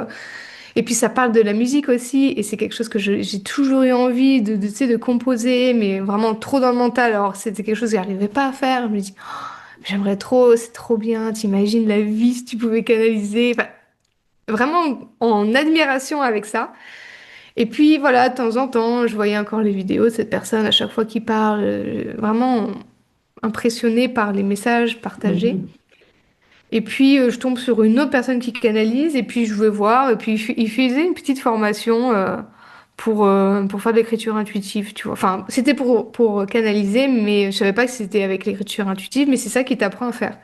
Et puis, ça parle de la musique aussi. Et c'est quelque chose que j'ai toujours eu envie tu sais, de composer, mais vraiment trop dans le mental. Alors, c'était quelque chose que j'arrivais pas à faire. Je me dis, oh, j'aimerais trop, c'est trop bien. T'imagines la vie si tu pouvais canaliser. Enfin, vraiment en admiration avec ça. Et puis voilà, de temps en temps, je voyais encore les vidéos de cette personne à chaque fois qu'il parle, vraiment impressionnée par les messages partagés. Mhm. Et puis je tombe sur une autre personne qui canalise, et puis je vais voir, et puis il faisait une petite formation pour faire de l'écriture intuitive, tu vois. Enfin, c'était pour canaliser, mais je savais pas que c'était avec l'écriture intuitive, mais c'est ça qui t'apprend à faire.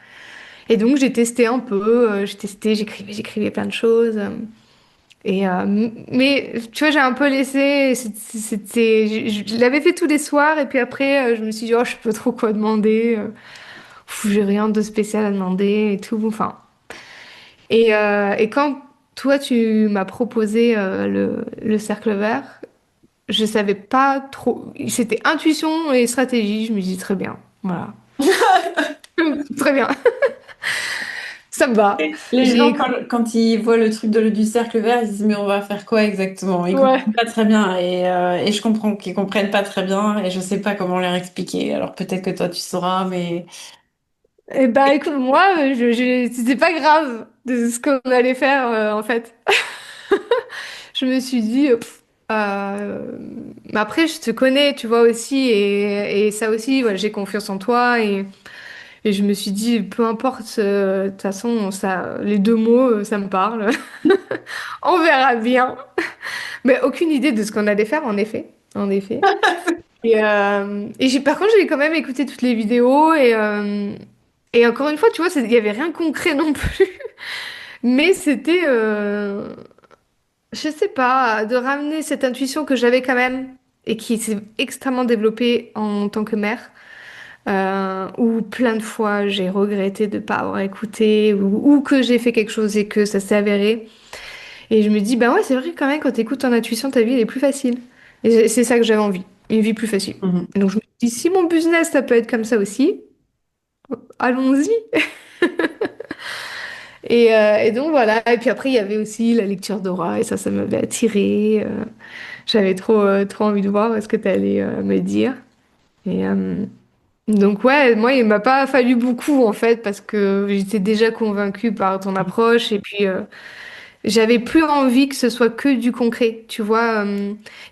Et donc j'ai testé un peu, j'ai testé, j'écrivais plein de choses. Mais tu vois, j'ai un peu laissé. Je l'avais fait tous les soirs, et puis après, je me suis dit, oh, je sais pas trop quoi demander. J'ai rien de spécial à demander et tout. Enfin. Et quand toi, tu m'as proposé le cercle vert, je savais pas trop. C'était intuition et stratégie. Je me dis très bien. Voilà. Très bien. Ça me va. Les J'ai gens, écrit. quand ils voient le truc du cercle vert, ils se disent, mais on va faire quoi exactement? Ils Ouais. comprennent pas très bien. Et je comprends qu'ils comprennent pas très bien et je sais pas comment leur expliquer. Alors peut-être que toi, tu sauras, mais... Eh ben, écoute, moi, c'était pas grave de ce qu'on allait faire, en fait. Je me suis dit, mais après, je te connais, tu vois aussi, et ça aussi, voilà, j'ai confiance en toi, et je me suis dit, peu importe, de toute façon, ça, les deux mots, ça me parle. On verra bien. Mais aucune idée de ce qu'on allait faire, en effet. En effet. Et par contre, j'ai quand même écouté toutes les vidéos, et encore une fois, tu vois, il y avait rien de concret non plus. Mais c'était, je sais pas, de ramener cette intuition que j'avais quand même et qui s'est extrêmement développée en tant que mère, où plein de fois j'ai regretté de ne pas avoir écouté ou que j'ai fait quelque chose et que ça s'est avéré. Et je me dis, bah ouais, c'est vrai quand même, quand tu écoutes ton intuition, ta vie elle est plus facile. Et c'est ça que j'avais envie, une vie plus facile. Mhm. Et donc je me dis, si mon business ça peut être comme ça aussi, allons-y. Et donc voilà, et puis après il y avait aussi la lecture d'aura, et ça m'avait attirée. J'avais trop envie de voir ce que tu allais me dire. Et donc ouais, moi il m'a pas fallu beaucoup en fait parce que j'étais déjà convaincue par ton approche, et puis j'avais plus envie que ce soit que du concret, tu vois.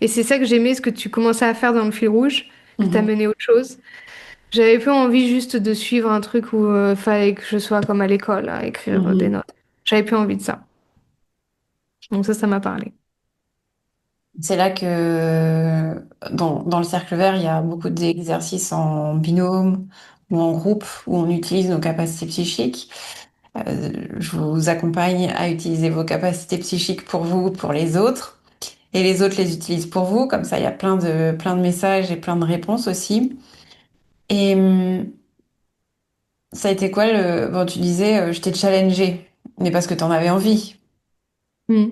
Et c'est ça que j'aimais, ce que tu commençais à faire dans le fil rouge, que tu as Mhm. mené autre chose. J'avais plus envie juste de suivre un truc où fallait que je sois comme à l'école, à écrire des Mhm. notes. J'avais plus envie de ça. Donc ça m'a parlé. C'est là que dans le cercle vert, il y a beaucoup d'exercices en binôme ou en groupe où on utilise nos capacités psychiques. Je vous accompagne à utiliser vos capacités psychiques pour vous, pour les autres, et les autres les utilisent pour vous. Comme ça, il y a plein de messages et plein de réponses aussi. Et ça a été quoi le... Bon, tu disais, je t'ai challengé, mais parce que tu en avais envie. Mm.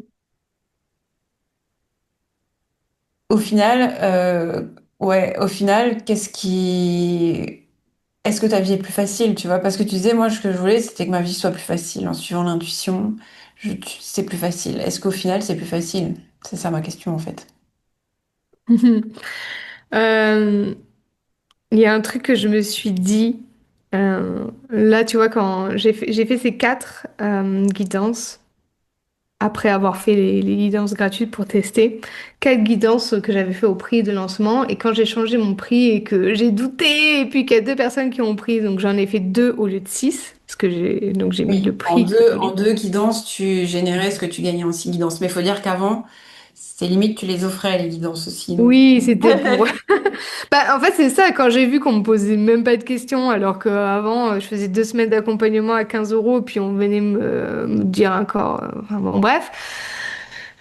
Au final, ouais, au final, qu'est-ce qui... Est-ce que ta vie est plus facile, tu vois? Parce que tu disais, moi, ce que je voulais, c'était que ma vie soit plus facile en suivant l'intuition. C'est plus facile. Est-ce qu'au final, c'est plus facile? C'est ça ma question, en fait. Euh, Il y a un truc que je me suis dit, là, tu vois, quand j'ai fait ces quatre guidances, après avoir fait les guidances gratuites pour tester, quatre guidances que j'avais fait au prix de lancement, et quand j'ai changé mon prix et que j'ai douté, et puis qu'il y a deux personnes qui ont pris, donc j'en ai fait deux au lieu de six, parce que donc j'ai mis le Oui, en prix que je deux, en voulais. deux guidances, tu générais ce que tu gagnais en six guidances. Mais il faut dire qu'avant, c'est limite, tu les offrais, les guidances aussi. Donc... Oui, c'était pour... Bah, en fait, c'est ça, quand j'ai vu qu'on me posait même pas de questions, alors qu'avant, je faisais 2 semaines d'accompagnement à 15 euros, puis on venait me dire encore... enfin, bon, bref.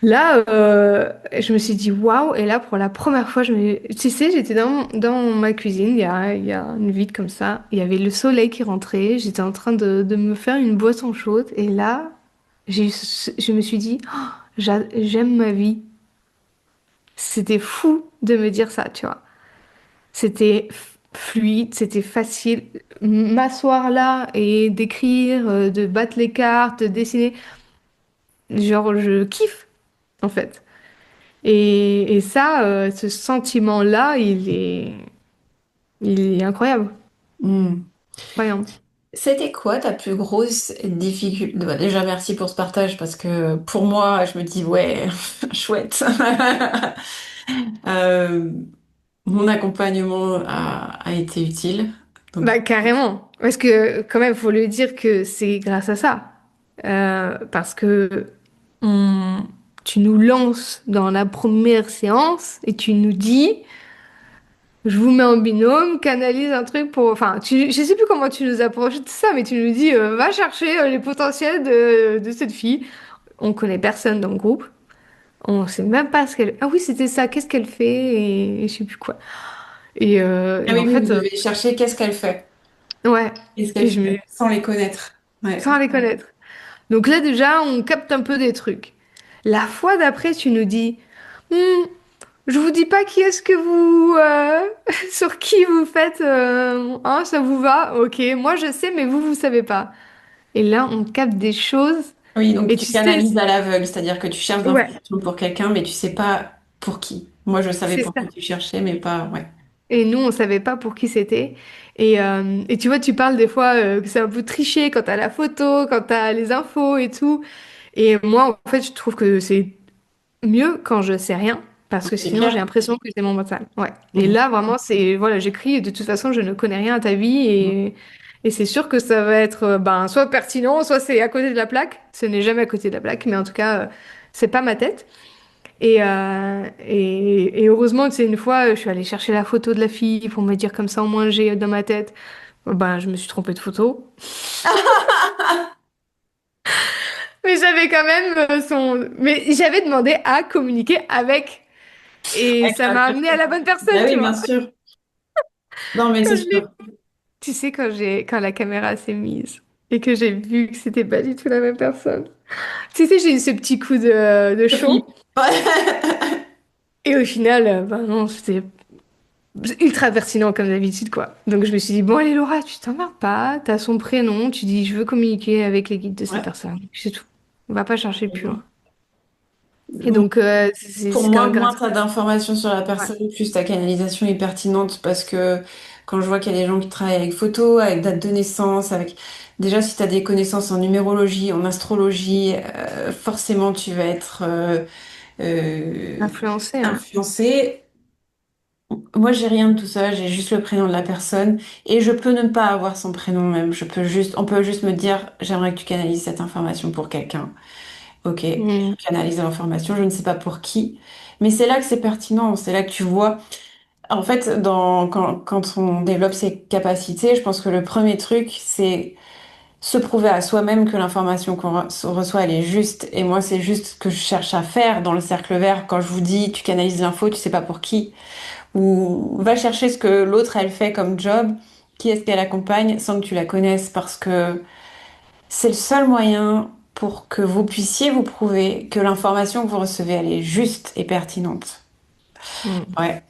Là, je me suis dit, waouh, et là, pour la première fois, tu sais, j'étais dans ma cuisine, il y a une vide comme ça, il y avait le soleil qui rentrait, j'étais en train de me faire une boisson chaude, et là, je me suis dit, oh, j'aime ma vie. C'était fou de me dire ça, tu vois. C'était fluide, c'était facile. M'asseoir là et d'écrire, de battre les cartes, de dessiner, genre je kiffe en fait. Et ça, ce sentiment-là, il est incroyable. Hmm. Incroyable. C'était quoi ta plus grosse difficulté? Bah, déjà, merci pour ce partage parce que pour moi, je me dis, ouais, chouette. Euh, Mon accompagnement a été utile. Donc, Bah, carrément. Parce que, quand même, faut le dire que c'est grâce à ça. Parce que on- tu nous lances dans la première séance et tu nous dis, je vous mets en binôme, canalise un truc pour... Enfin, je sais plus comment tu nous as projeté ça, mais tu nous dis, va chercher les potentiels de cette fille. On connaît personne dans le groupe. On sait même pas ce qu'elle... Ah oui, c'était ça, qu'est-ce qu'elle fait et je sais plus quoi. ah Et oui, en oui, vous fait, devez chercher qu'est-ce qu'elle fait. ouais. Qu'est-ce qu'elle Et je me... fait sans les connaître. Ouais. Sans les connaître. Donc là, déjà, on capte un peu des trucs. La fois d'après, tu nous dis, Hmm, je vous dis pas qui est-ce que vous, sur qui vous faites, hein, ça vous va? Ok, moi je sais, mais vous savez pas. Et là, on capte des choses. Oui, donc Et tu tu sais, canalises à l'aveugle, c'est-à-dire que tu cherches ouais, l'information pour quelqu'un, mais tu sais pas pour qui. Moi, je savais c'est pour ça. qui tu cherchais, mais pas, ouais. Et nous, on savait pas pour qui c'était. Et tu vois, tu parles des fois que c'est un peu triché quand t'as la photo, quand t'as les infos et tout. Et moi, en fait, je trouve que c'est mieux quand je sais rien, parce que C'est sinon j'ai clair. l'impression que c'est mon mental. Ouais. Et Mhm. là, vraiment, c'est, voilà, j'écris, de toute façon, je ne connais rien à ta vie, et c'est sûr que ça va être ben, soit pertinent, soit c'est à côté de la plaque. Ce n'est jamais à côté de la plaque, mais en tout cas, c'est pas ma tête. Et heureusement, tu sais, une fois, je suis allée chercher la photo de la fille pour me dire comme ça, au moins j'ai dans ma tête. Ben, je me suis trompée de photo. Mais j'avais quand même son... Mais j'avais demandé à communiquer avec. Et Avec ça la m'a amené à personne. la bonne Ben personne, oui, tu bien vois. sûr. Non, mais Quand c'est je l'ai... sûr. Tu sais, quand la caméra s'est mise et que j'ai vu que c'était pas du tout la même personne. Tu sais, j'ai eu ce petit coup de Je flippe. chaud. Et au final, ben non, c'était ultra pertinent comme d'habitude, quoi. Donc je me suis dit, bon, allez, Laura, tu t'emmerdes pas. T'as son prénom. Tu dis, je veux communiquer avec les guides de cette Ouais. personne. C'est tout. On va pas chercher plus loin. Et Mhm. donc, Pour c'est quand moi, même moins grâce. tu as d'informations sur la Ouais. personne, plus ta canalisation est pertinente parce que quand je vois qu'il y a des gens qui travaillent avec photo, avec date de naissance, avec déjà si tu as des connaissances en numérologie, en astrologie, forcément tu vas être Influencé, ouais. influencé. Moi, j'ai rien de tout ça, j'ai juste le prénom de la personne et je peux ne pas avoir son prénom même. On peut juste me dire, j'aimerais que tu canalises cette information pour quelqu'un. Ok, Mm. je canalise l'information, je ne sais pas pour qui, mais c'est là que c'est pertinent, c'est là que tu vois. En fait, quand on développe ses capacités, je pense que le premier truc, c'est se prouver à soi-même que l'information reçoit, elle est juste. Et moi, c'est juste ce que je cherche à faire dans le cercle vert. Quand je vous dis, tu canalises l'info, tu sais pas pour qui, ou va chercher ce que l'autre, elle fait comme job, qui est-ce qu'elle accompagne, sans que tu la connaisses, parce que c'est le seul moyen pour que vous puissiez vous prouver que l'information que vous recevez, elle est juste et pertinente. Mm. Ouais.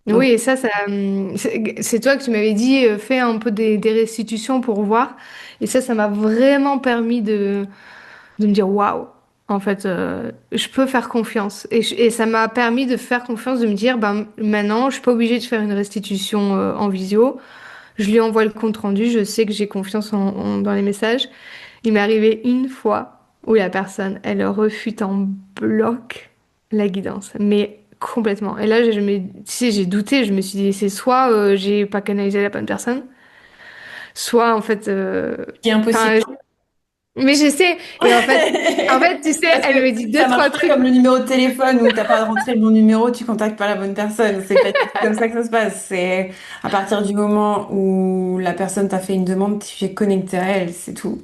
Donc, Oui, et ça, c'est toi que tu m'avais dit, fais un peu des restitutions pour voir. Et ça m'a vraiment permis de me dire, waouh, en fait, je peux faire confiance. Et ça m'a permis de faire confiance, de me dire, ben, maintenant, je suis pas obligée de faire une restitution, en visio. Je lui envoie le compte rendu, je sais que j'ai confiance dans les messages. Il m'est arrivé une fois où la personne, elle refute en bloc la guidance, mais complètement. Et là, tu sais, j'ai douté, je me suis dit, c'est soit j'ai pas canalisé la bonne personne, soit en fait, ce qui est impossible. enfin, mais je sais. Et en fait, tu sais, Parce que elle me dit deux, ça marche trois pas trucs. comme le numéro de téléphone où t'as pas rentré le bon numéro, tu contactes pas la bonne personne. C'est pas du tout comme ça que ça se passe. C'est à partir du moment où la personne t'a fait une demande, tu es connecté à elle, c'est tout.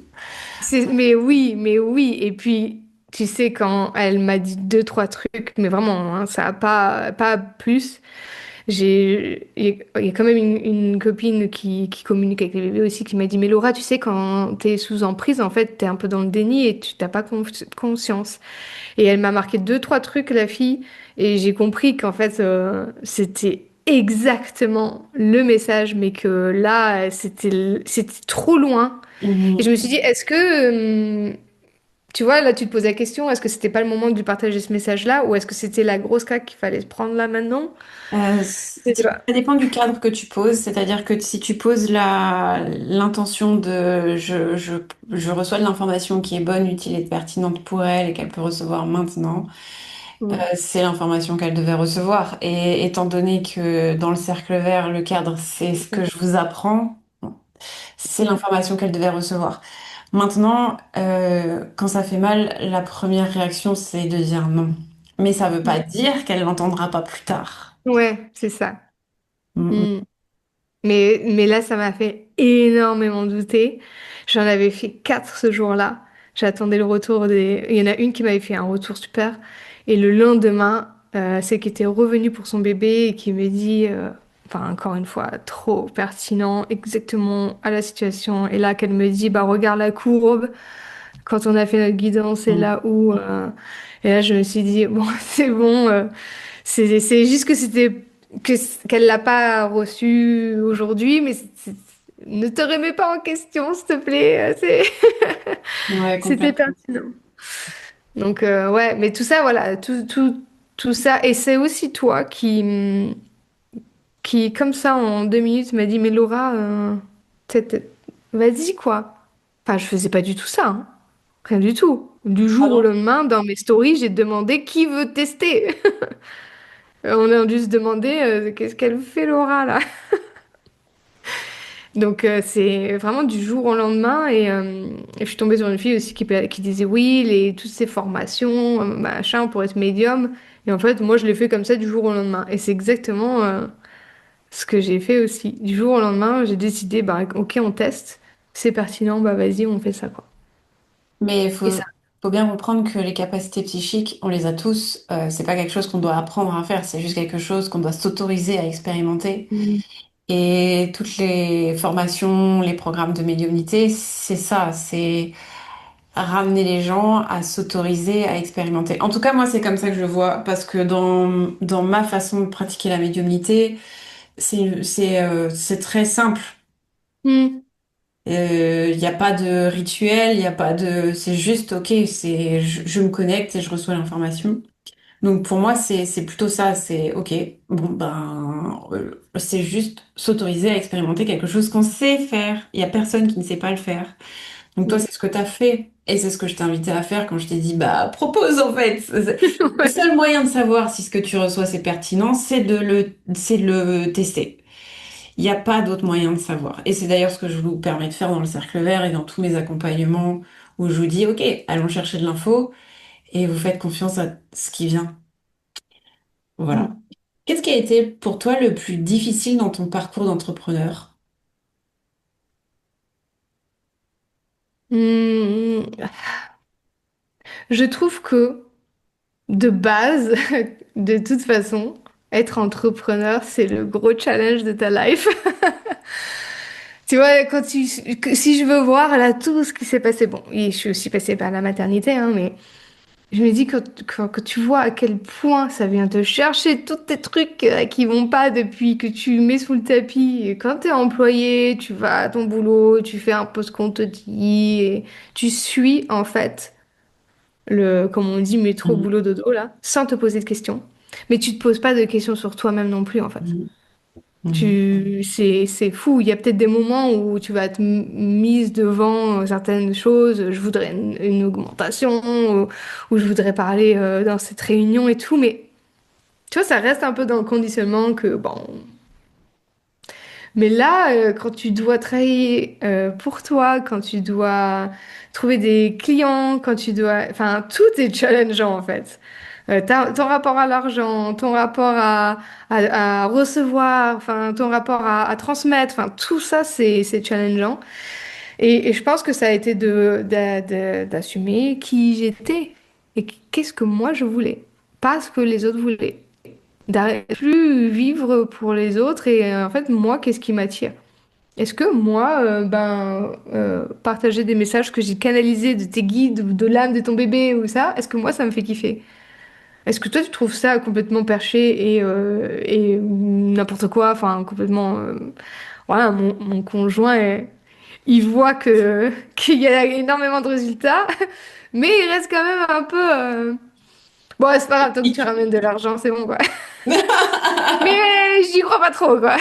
Mais oui, mais oui. Et puis, tu sais, quand elle m'a dit deux, trois trucs, mais vraiment, hein, ça a pas plus. Il y a quand même une copine qui communique avec les bébés aussi qui m'a dit, mais Laura, tu sais, quand t'es sous emprise, en fait, t'es un peu dans le déni et tu t'as pas conscience. Et elle m'a marqué deux, trois trucs, la fille, et j'ai compris qu'en fait, c'était exactement le message, mais que là, c'était trop loin. Et je Mhm. me suis dit, est-ce que tu vois, là, tu te poses la question, est-ce que c'était pas le moment de lui partager ce message-là ou est-ce que c'était la grosse claque qu'il fallait se prendre là maintenant? Je sais pas. Ça dépend du cadre que tu poses, c'est-à-dire que si tu poses l'intention de je reçois de l'information qui est bonne, utile et pertinente pour elle et qu'elle peut recevoir maintenant, Mm. c'est l'information qu'elle devait recevoir. Et étant donné que dans le cercle vert, le cadre, c'est ce que je vous apprends, c'est Mm. l'information qu'elle devait recevoir. Maintenant, quand ça fait mal, la première réaction, c'est de dire non. Mais ça ne veut pas Mm. dire qu'elle l'entendra pas plus tard. Ouais, c'est ça. Mm, Mm. Mais là, ça m'a fait énormément douter. J'en avais fait 4 ce jour-là. J'attendais le retour des... Il y en a une qui m'avait fait un retour super. Et le lendemain, c'est qui était revenue pour son bébé et qui me dit, enfin encore une fois, trop pertinent, exactement à la situation. Et là, qu'elle me dit, bah regarde la courbe. Quand on a fait notre guidance, c'est mm. là où... Et là, je me suis dit, bon, c'est bon. C'est juste que qu'elle l'a pas reçu aujourd'hui, mais ne te remets pas en question, s'il te plaît. Ouais, C'était complètement. pertinent. Donc ouais, mais tout ça, voilà, tout ça, et c'est aussi toi qui, comme ça, en 2 minutes, m'a dit, mais Laura, vas-y quoi. Enfin, je faisais pas du tout ça, hein. Rien du tout. Du Ah jour au non? lendemain, dans mes stories, j'ai demandé qui veut tester. On a dû se demander qu'est-ce qu'elle fait Laura là. Donc c'est vraiment du jour au lendemain et je suis tombée sur une fille aussi qui disait oui, toutes ces formations, machin pour être médium. Et en fait, moi je l'ai fait comme ça du jour au lendemain. Et c'est exactement ce que j'ai fait aussi. Du jour au lendemain, j'ai décidé, bah ok, on teste, c'est pertinent, bah vas-y, on fait ça quoi. Mais Et ça. faut bien comprendre que les capacités psychiques, on les a tous. C'est pas quelque chose qu'on doit apprendre à faire, c'est juste quelque chose qu'on doit s'autoriser à expérimenter. Mm. Et toutes les formations, les programmes de médiumnité, c'est ça, c'est ramener les gens à s'autoriser à expérimenter. En tout cas, moi, c'est comme ça que je le vois, parce que dans ma façon de pratiquer la médiumnité, c'est très simple. Mm. Il n'y a pas de rituel, il y a pas de... C'est juste, ok, je me connecte et je reçois l'information. Donc pour moi, c'est plutôt ça, c'est ok, bon c'est juste s'autoriser à expérimenter quelque chose qu'on sait faire. Il y a personne qui ne sait pas le faire. Donc toi, Mm. c'est ce que tu as fait et c'est ce que je t'ai invité à faire quand je t'ai dit bah propose en fait. Le Ouais. seul moyen de savoir si ce que tu reçois c'est pertinent, c'est de le tester. Il n'y a pas d'autre moyen de savoir. Et c'est d'ailleurs ce que je vous permets de faire dans le cercle vert et dans tous mes accompagnements où je vous dis ok, allons chercher de l'info et vous faites confiance à ce qui vient. Voilà. Mm. Qu'est-ce qui a été pour toi le plus difficile dans ton parcours d'entrepreneur? Mm. Je trouve que de base, de toute façon, être entrepreneur, c'est le gros challenge de ta life. Tu vois, si je veux voir là tout ce qui s'est passé, bon, et je suis aussi passée par la maternité, hein, mais je me dis que tu vois à quel point ça vient te chercher tous tes trucs qui vont pas depuis que tu mets sous le tapis. Et quand t'es employé, tu vas à ton boulot, tu fais un peu ce qu'on te dit et tu suis en fait comme on dit, métro, Mhm. boulot, dodo, là, sans te poser de questions. Mais tu te poses pas de questions sur toi-même non plus, en fait. Mhm. Mhm. C'est fou. Il y a peut-être des moments où tu vas être mise devant certaines choses. Je voudrais une augmentation, ou je voudrais parler dans cette réunion et tout. Mais tu vois, ça reste un peu dans le conditionnement que, bon. Mais là, quand tu dois travailler pour toi, quand tu dois trouver des clients, quand tu dois... Enfin, tout est challengeant en fait. Ton rapport à l'argent, ton rapport à recevoir, enfin, ton rapport à transmettre, enfin, tout ça, c'est challengeant. Et je pense que ça a été d'assumer qui j'étais et qu'est-ce que moi je voulais, pas ce que les autres voulaient. D'arrêter de plus vivre pour les autres et en fait, moi, qu'est-ce qui m'attire? Est-ce que moi, partager des messages que j'ai canalisés de tes guides ou de l'âme de ton bébé ou ça, est-ce que moi, ça me fait kiffer? Est-ce que toi, tu trouves ça complètement perché et n'importe quoi, enfin, complètement... Voilà, mon conjoint il voit que qu'il y a énormément de résultats, mais il reste quand même un peu. Bon, c'est pas grave, tant que tu ramènes de l'argent, c'est bon, quoi. Mais j'y crois pas trop, quoi.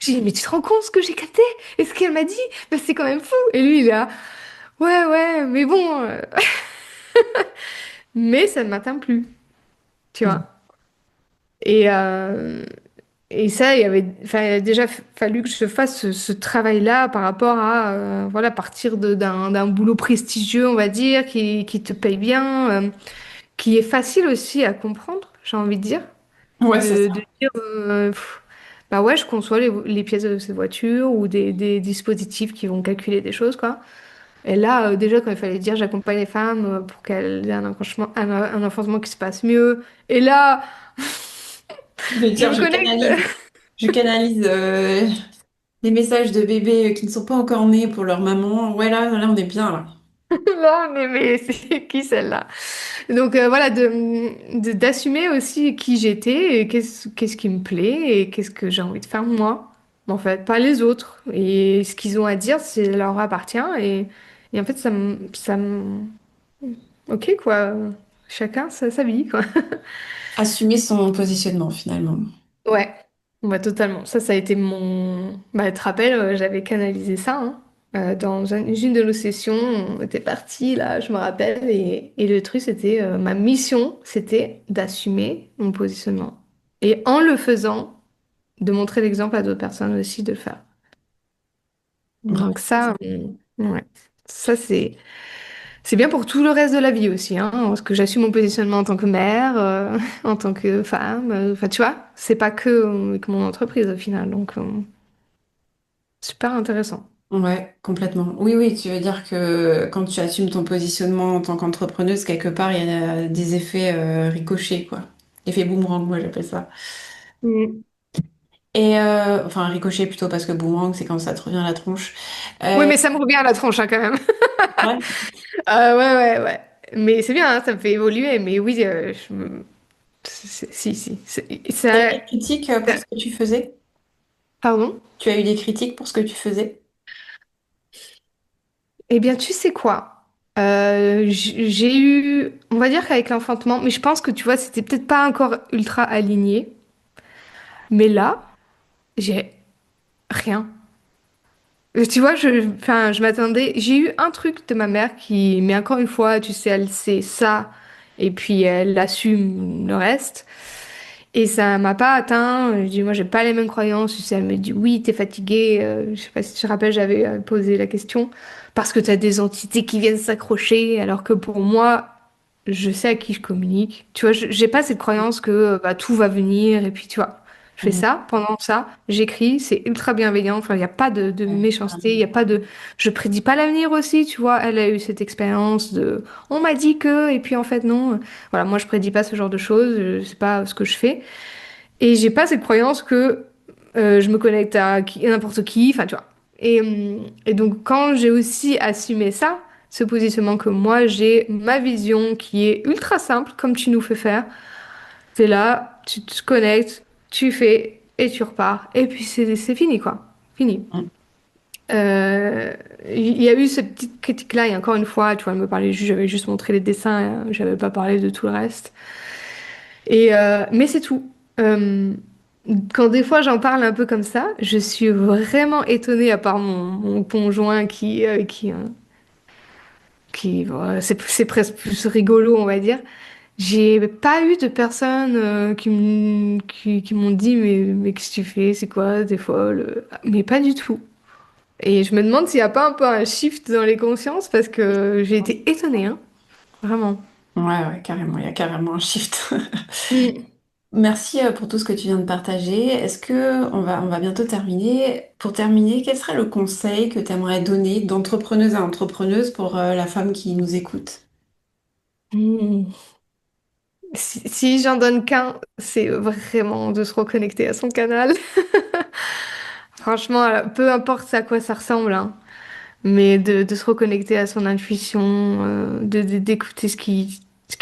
J'ai dit, mais tu te rends compte ce que j'ai capté? Et ce qu'elle m'a dit? Bah, c'est quand même fou. Et lui, il est là, ouais, ouais, mais bon. Mais ça ne m'atteint plus, tu vois. Et, euh, et ça, enfin, il a déjà fallu que je fasse ce travail-là par rapport à voilà, partir d'un boulot prestigieux, on va dire, qui te paye bien, qui est facile aussi à comprendre, j'ai envie de dire. Ouais, c'est De ça. dire, bah ouais, je conçois les pièces de cette voiture ou des dispositifs qui vont calculer des choses, quoi. Et là, déjà, quand il fallait dire j'accompagne les femmes pour qu'elles aient un accouchement, un enfantement qui se passe mieux. Et là, De je dire, me connecte. je canalise les messages de bébés qui ne sont pas encore nés pour leur maman. Ouais, là, on est bien, là. Là, mais c'est qui celle-là? Donc voilà, d'assumer aussi qui j'étais, et qu'est-ce qui me plaît et qu'est-ce que j'ai envie de faire moi, en fait, pas les autres. Et ce qu'ils ont à dire, ça leur appartient. Et en fait, ok, quoi. Chacun sa vie, quoi. Assumer son positionnement, finalement. Ouais, bah, totalement. Ça a été mon. Bah, tu te rappelles, j'avais canalisé ça, hein. Dans une de nos sessions, on était partis, là, je me rappelle, et le truc, c'était, ma mission, c'était d'assumer mon positionnement. Et en le faisant, de montrer l'exemple à d'autres personnes aussi de le faire. Donc Bravo. ça, ouais. Ça, c'est bien pour tout le reste de la vie aussi, hein, parce que j'assume mon positionnement en tant que mère, en tant que femme. Enfin, tu vois, c'est pas que mon entreprise au final. Donc, super intéressant. Ouais, complètement. Oui, oui, tu veux dire que quand tu assumes ton positionnement en tant qu'entrepreneuse, quelque part, il y a des effets ricochets, quoi. Effet boomerang, moi j'appelle ça. Mm. Et enfin, ricochet plutôt parce que boomerang, c'est quand ça te revient à la tronche. Oui, Euh, mais ça me revient à la tronche hein, quand même. ouais. Ouais, ouais, ouais. Mais c'est bien, hein, ça me fait évoluer. Mais oui, si, si. T'as eu des critiques pour ce que tu faisais? Pardon? Tu as eu des critiques pour ce que tu faisais? Eh bien, tu sais quoi? J'ai eu, on va dire qu'avec l'enfantement, mais je pense que tu vois, c'était peut-être pas encore ultra aligné. Mais là, j'ai rien. Tu vois, enfin, je m'attendais. J'ai eu un truc de ma mère qui, mais encore une fois, tu sais, elle sait ça et puis elle assume le reste. Et ça m'a pas atteint. Je dis, moi, j'ai pas les mêmes croyances. Tu sais, elle me dit, oui, t'es fatiguée. Je sais pas si tu te rappelles, j'avais posé la question. Parce que t'as des entités qui viennent s'accrocher, alors que pour moi, je sais à qui je communique. Tu vois, j'ai pas cette croyance que bah, tout va venir et puis tu vois. Je fais Mhm. ça, pendant ça, j'écris, c'est ultra bienveillant, enfin, il n'y a pas de Ouais, méchanceté, il carrément. y a pas de... Je prédis pas l'avenir aussi, tu vois, elle a eu cette expérience de... On m'a dit que, et puis en fait non. Voilà, moi je prédis pas ce genre de choses, je sais pas ce que je fais. Et j'ai pas cette croyance que je me connecte à n'importe qui, enfin tu vois. Et donc quand j'ai aussi assumé ça, ce positionnement que moi j'ai, ma vision qui est ultra simple, comme tu nous fais faire, t'es là, tu te connectes, tu fais et tu repars. Et puis c'est fini quoi. Fini. Mhm. Euh, Il y a eu cette petite critique-là, et encore une fois, tu vois, elle me parlait juste, j'avais juste montré les dessins, j'avais pas parlé de tout le reste. Mais c'est tout. Euh, Quand des fois j'en parle un peu comme ça, je suis vraiment étonnée, à part mon conjoint c'est presque plus rigolo, on va dire. J'ai pas eu de personnes qui m'ont dit mais qu'est-ce que tu fais? C'est quoi? T'es folle? Mais pas du tout. Et je me demande s'il n'y a pas un peu un shift dans les consciences parce que j'ai été étonnée, hein, vraiment. Ouais, ouais, carrément. Il y a carrément un shift. Mm. Merci pour tout ce que tu viens de partager. Est-ce que on va bientôt terminer? Pour terminer, quel serait le conseil que tu aimerais donner d'entrepreneuse à entrepreneuse pour la femme qui nous écoute? Mm. Si j'en donne qu'un, c'est vraiment de se reconnecter à son canal. Franchement, peu importe à quoi ça ressemble, hein, mais de se reconnecter à son intuition, d'écouter ce qui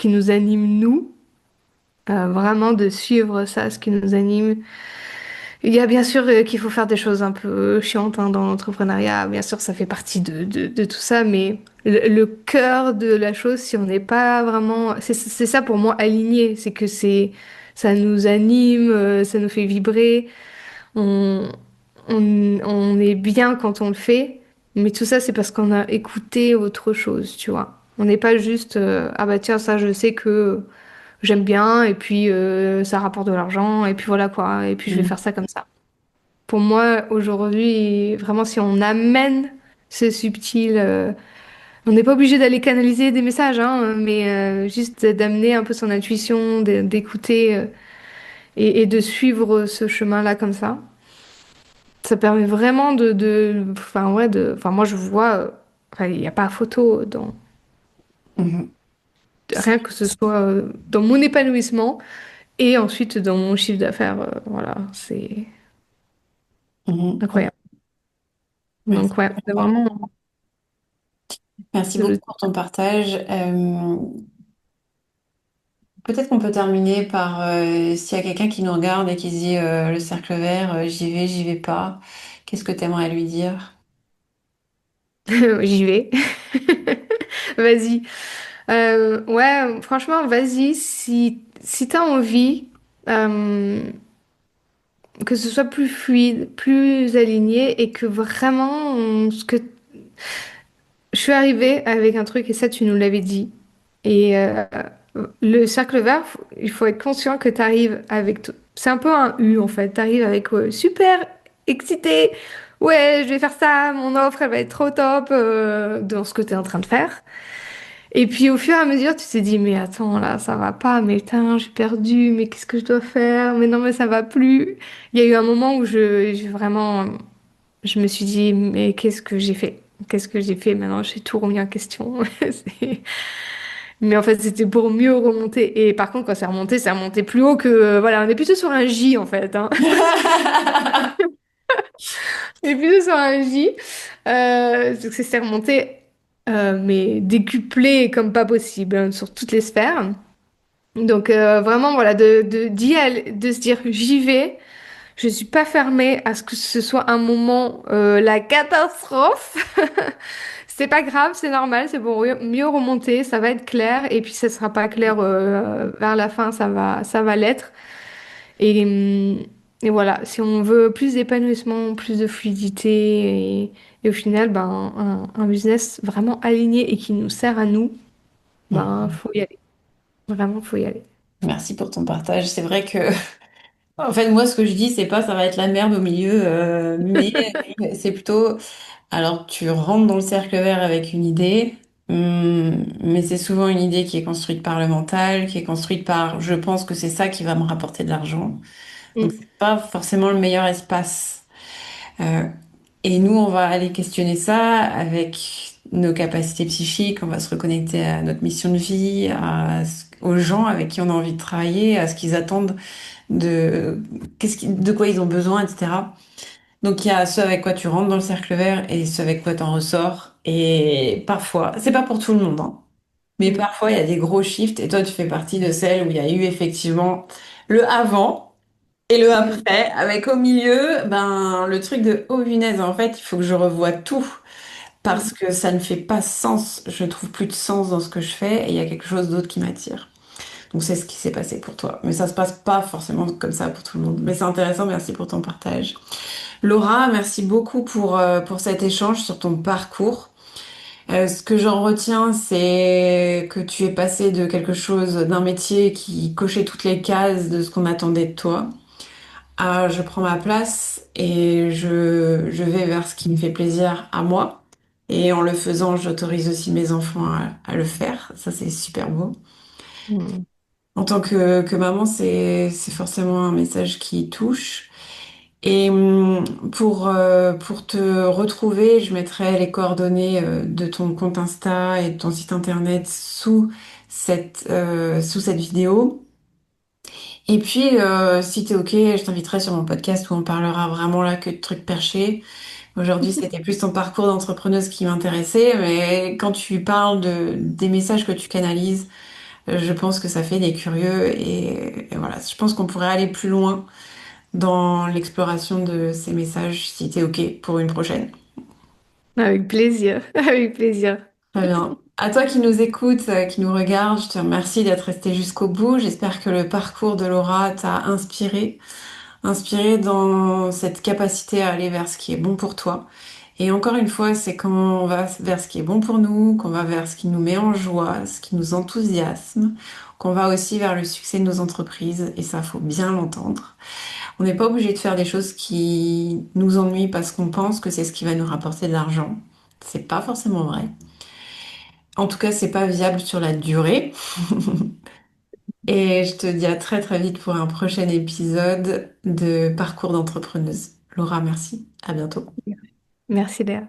nous anime nous, vraiment de suivre ça, ce qui nous anime. Il y a bien sûr qu'il faut faire des choses un peu chiantes hein, dans l'entrepreneuriat. Bien sûr, ça fait partie de tout ça, mais le cœur de la chose, si on n'est pas vraiment... C'est ça pour moi, aligné. C'est que ça nous anime, ça nous fait vibrer. On, on est bien quand on le fait, mais tout ça, c'est parce qu'on a écouté autre chose, tu vois. On n'est pas juste, ah bah tiens, ça, je sais que j'aime bien, et puis ça rapporte de l'argent, et puis voilà quoi, et puis je vais faire ça comme ça. Pour moi, aujourd'hui, vraiment, si on amène ce subtil, on n'est pas obligé d'aller canaliser des messages, hein, mais juste d'amener un peu son intuition, d'écouter et de suivre ce chemin-là comme ça. Ça permet vraiment enfin, ouais, enfin, moi, je vois, enfin, il n'y a pas photo Mhm. rien que ce soit dans mon épanouissement et ensuite dans mon chiffre d'affaires. Voilà, c'est Mhm. incroyable. Merci. Donc, ouais, c'est vraiment. Merci beaucoup le- pour ton partage. Peut-être qu'on peut terminer par s'il y a quelqu'un qui nous regarde et qui se dit le cercle vert, j'y vais pas. Qu'est-ce que tu aimerais lui dire? J'y vais. Vas-y. Ouais, franchement, vas-y. Si t'as envie que ce soit plus fluide, plus aligné et que vraiment, je suis arrivée avec un truc et ça, tu nous l'avais dit. Et le cercle vert, il faut être conscient que tu arrives avec tout. C'est un peu un U en fait. Tu arrives avec super excité. Ouais, je vais faire ça. Mon offre, elle va être trop top dans ce que tu es en train de faire. Et puis au fur et à mesure, tu t'es dit, mais attends, là, ça va pas. Mais putain, j'ai perdu. Mais qu'est-ce que je dois faire? Mais non, mais ça va plus. Il y a eu un moment où j'ai vraiment. Je me suis dit, mais qu'est-ce que j'ai fait? Qu'est-ce que j'ai fait? Maintenant, j'ai tout remis en question. C'est- Mais en fait, c'était pour mieux remonter. Et par contre, quand c'est remonté plus haut que... voilà, on est plutôt sur un J, en fait. Hein. On est plutôt sur un J. Donc c'est remonté, mais décuplé comme pas possible, hein, sur toutes les sphères. Donc vraiment, voilà, d'y aller, de se dire, j'y vais. Je suis pas fermée à ce que ce soit un moment la catastrophe. C'est pas grave, c'est normal, c'est pour mieux remonter, ça va être clair et puis ça sera pas clair vers la fin, ça va l'être. Et, et voilà, si on veut plus d'épanouissement, plus de fluidité et au final ben un business vraiment aligné et qui nous sert à nous, ben Mhm. faut y aller. Vraiment, faut y aller. Merci pour ton partage. C'est vrai que, en fait, moi, ce que je dis, c'est pas ça va être la merde au milieu, mais c'est plutôt, alors tu rentres dans le cercle vert avec une idée, mais c'est souvent une idée qui est construite par le mental, qui est construite par, je pense que c'est ça qui va me rapporter de l'argent. Donc, Mm. c'est pas forcément le meilleur espace. Euh, et nous, on va aller questionner ça avec nos capacités psychiques, on va se reconnecter à notre mission de vie, aux gens avec qui on a envie de travailler, à ce qu'ils attendent de, de quoi ils ont besoin, etc. Donc il y a ce avec quoi tu rentres dans le cercle vert et ce avec quoi t'en ressors. Et parfois, c'est pas pour tout le monde, hein, mais Mm. parfois il y a des gros shifts et toi tu fais partie de celles où il y a eu effectivement le avant et le Mm. après, avec au milieu, ben le truc de oh punaise, en fait il faut que je revoie tout Mm. parce que ça ne fait pas sens, je trouve plus de sens dans ce que je fais et il y a quelque chose d'autre qui m'attire. Donc c'est ce qui s'est passé pour toi. Mais ça se passe pas forcément comme ça pour tout le monde. Mais c'est intéressant, merci pour ton partage. Laura, merci beaucoup pour cet échange sur ton parcours. Ce que j'en retiens, c'est que tu es passé de quelque chose, d'un métier qui cochait toutes les cases de ce qu'on attendait de toi, à je prends ma place et je vais vers ce qui me fait plaisir à moi. Et en le faisant, j'autorise aussi mes enfants à le faire. Ça, c'est super beau. Mm. En tant que maman, c'est forcément un message qui touche. Et pour te retrouver, je mettrai les coordonnées de ton compte Insta et de ton site internet sous cette vidéo. Et puis, si t'es OK, je t'inviterai sur mon podcast où on parlera vraiment là que de trucs perchés. Aujourd'hui, c'était plus ton parcours d'entrepreneuse qui m'intéressait, mais quand tu parles des messages que tu canalises, je pense que ça fait des curieux et voilà, je pense qu'on pourrait aller plus loin dans l'exploration de ces messages si t'es OK pour une prochaine. Avec plaisir, avec plaisir. Très bien. À toi qui nous écoutes, qui nous regarde, je te remercie d'être resté jusqu'au bout. J'espère que le parcours de Laura t'a inspiré dans cette capacité à aller vers ce qui est bon pour toi. Et encore une fois, c'est quand on va vers ce qui est bon pour nous, qu'on va vers ce qui nous met en joie, ce qui nous enthousiasme, qu'on va aussi vers le succès de nos entreprises. Et ça, faut bien l'entendre. On n'est pas obligé de faire des choses qui nous ennuient parce qu'on pense que c'est ce qui va nous rapporter de l'argent. C'est pas forcément vrai. En tout cas, c'est pas viable sur la durée. Et je te dis à très très vite pour un prochain épisode de Parcours d'entrepreneuse. Laura, merci. À bientôt. Merci Léa.